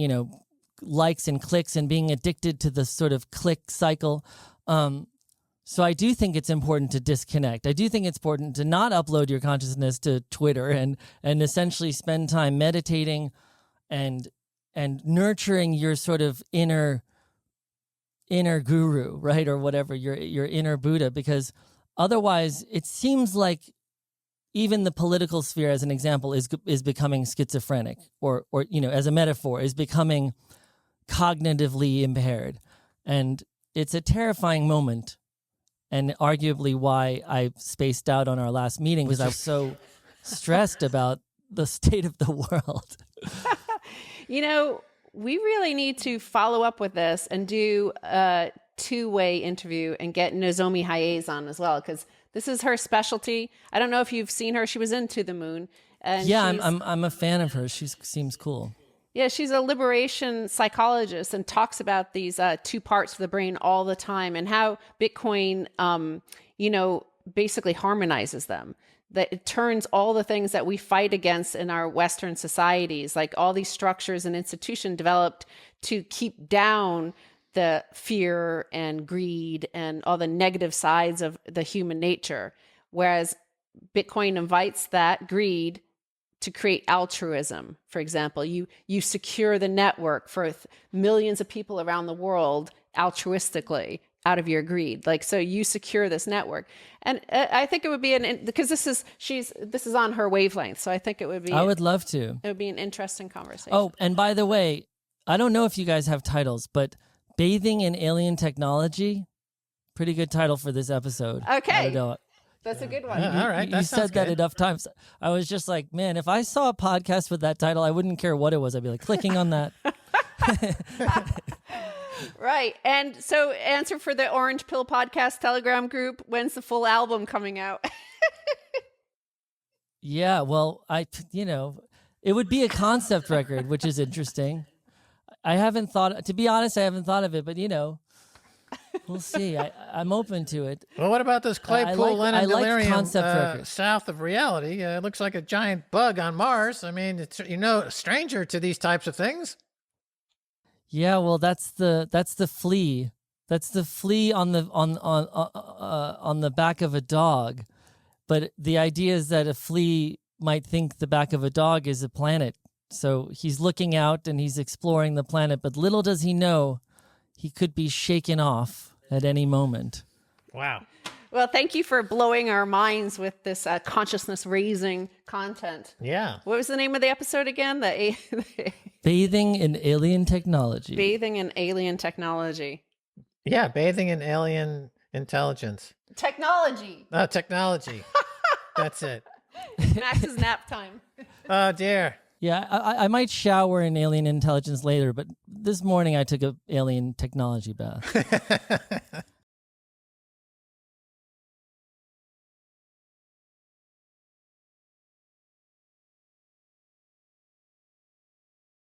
likes and clicks and being addicted to the sort of click cycle. So I do think it's important to disconnect. I do think it's important to not upload your consciousness to Twitter and essentially spend time meditating and nurturing your sort of inner guru, right? Or whatever, your inner Buddha, because otherwise it seems like even the political sphere, as an example, is becoming schizophrenic or as a metaphor, is becoming cognitively impaired. And it's a terrifying moment. And arguably why I spaced out on our last meeting, because I was so stressed about the state of the world. we really need to follow up with this and do a two-way interview and get Nozomi Hayes on as well, because this is her specialty. I don't know if you've seen her. She was in To the Moon. And yeah, I'm a fan of her. She seems cool. Yeah, she's a liberation psychologist and talks about these two parts of the brain all the time, and how Bitcoin, basically harmonizes them. That it turns all the things that we fight against in our Western societies, like all these structures and institutions developed to keep down the fear and greed and all the negative sides of the human nature. Whereas Bitcoin invites that greed to create altruism. For example, you secure the network for millions of people around the world altruistically out of your greed. Like, so you secure this network. And I think it would be because this is on her wavelength. So I think it would be, I would love to. It would be an interesting conversation. Oh, and by the way, I don't know if you guys have titles, but Bathing in Alien Technology, pretty good title for this episode. Okay. I don't know. That's a good one. All right. You said that enough times. I was just like, man, if I saw a podcast with that title, I wouldn't care what it was. I'd be like clicking on that. Right. And so answer for the Orange Pill Podcast Telegram group. When's the full album coming out? Yeah, well, it would be a concept record, which is interesting. To be honest, I haven't thought of it, but we'll see. I'm open to it. Well, what about this Claypool Lennon delirium concept records. south of reality? It looks like a giant bug on Mars. I mean, it's a stranger to these types of things. Yeah, well, that's the flea. That's the flea on the back of a dog. But the idea is that a flea might think the back of a dog is a planet. So he's looking out and he's exploring the planet, but little does he know he could be shaken off at any moment. Wow. Well, thank you for blowing our minds with this consciousness-raising content. Yeah. What was the name of the episode again? Bathing in Alien Technology. Bathing in Alien Technology. Yeah, bathing in alien intelligence. Technology. Technology. That's it. Max's nap time. Oh, dear. Yeah, I might shower in alien intelligence later, but this morning I took an alien technology bath.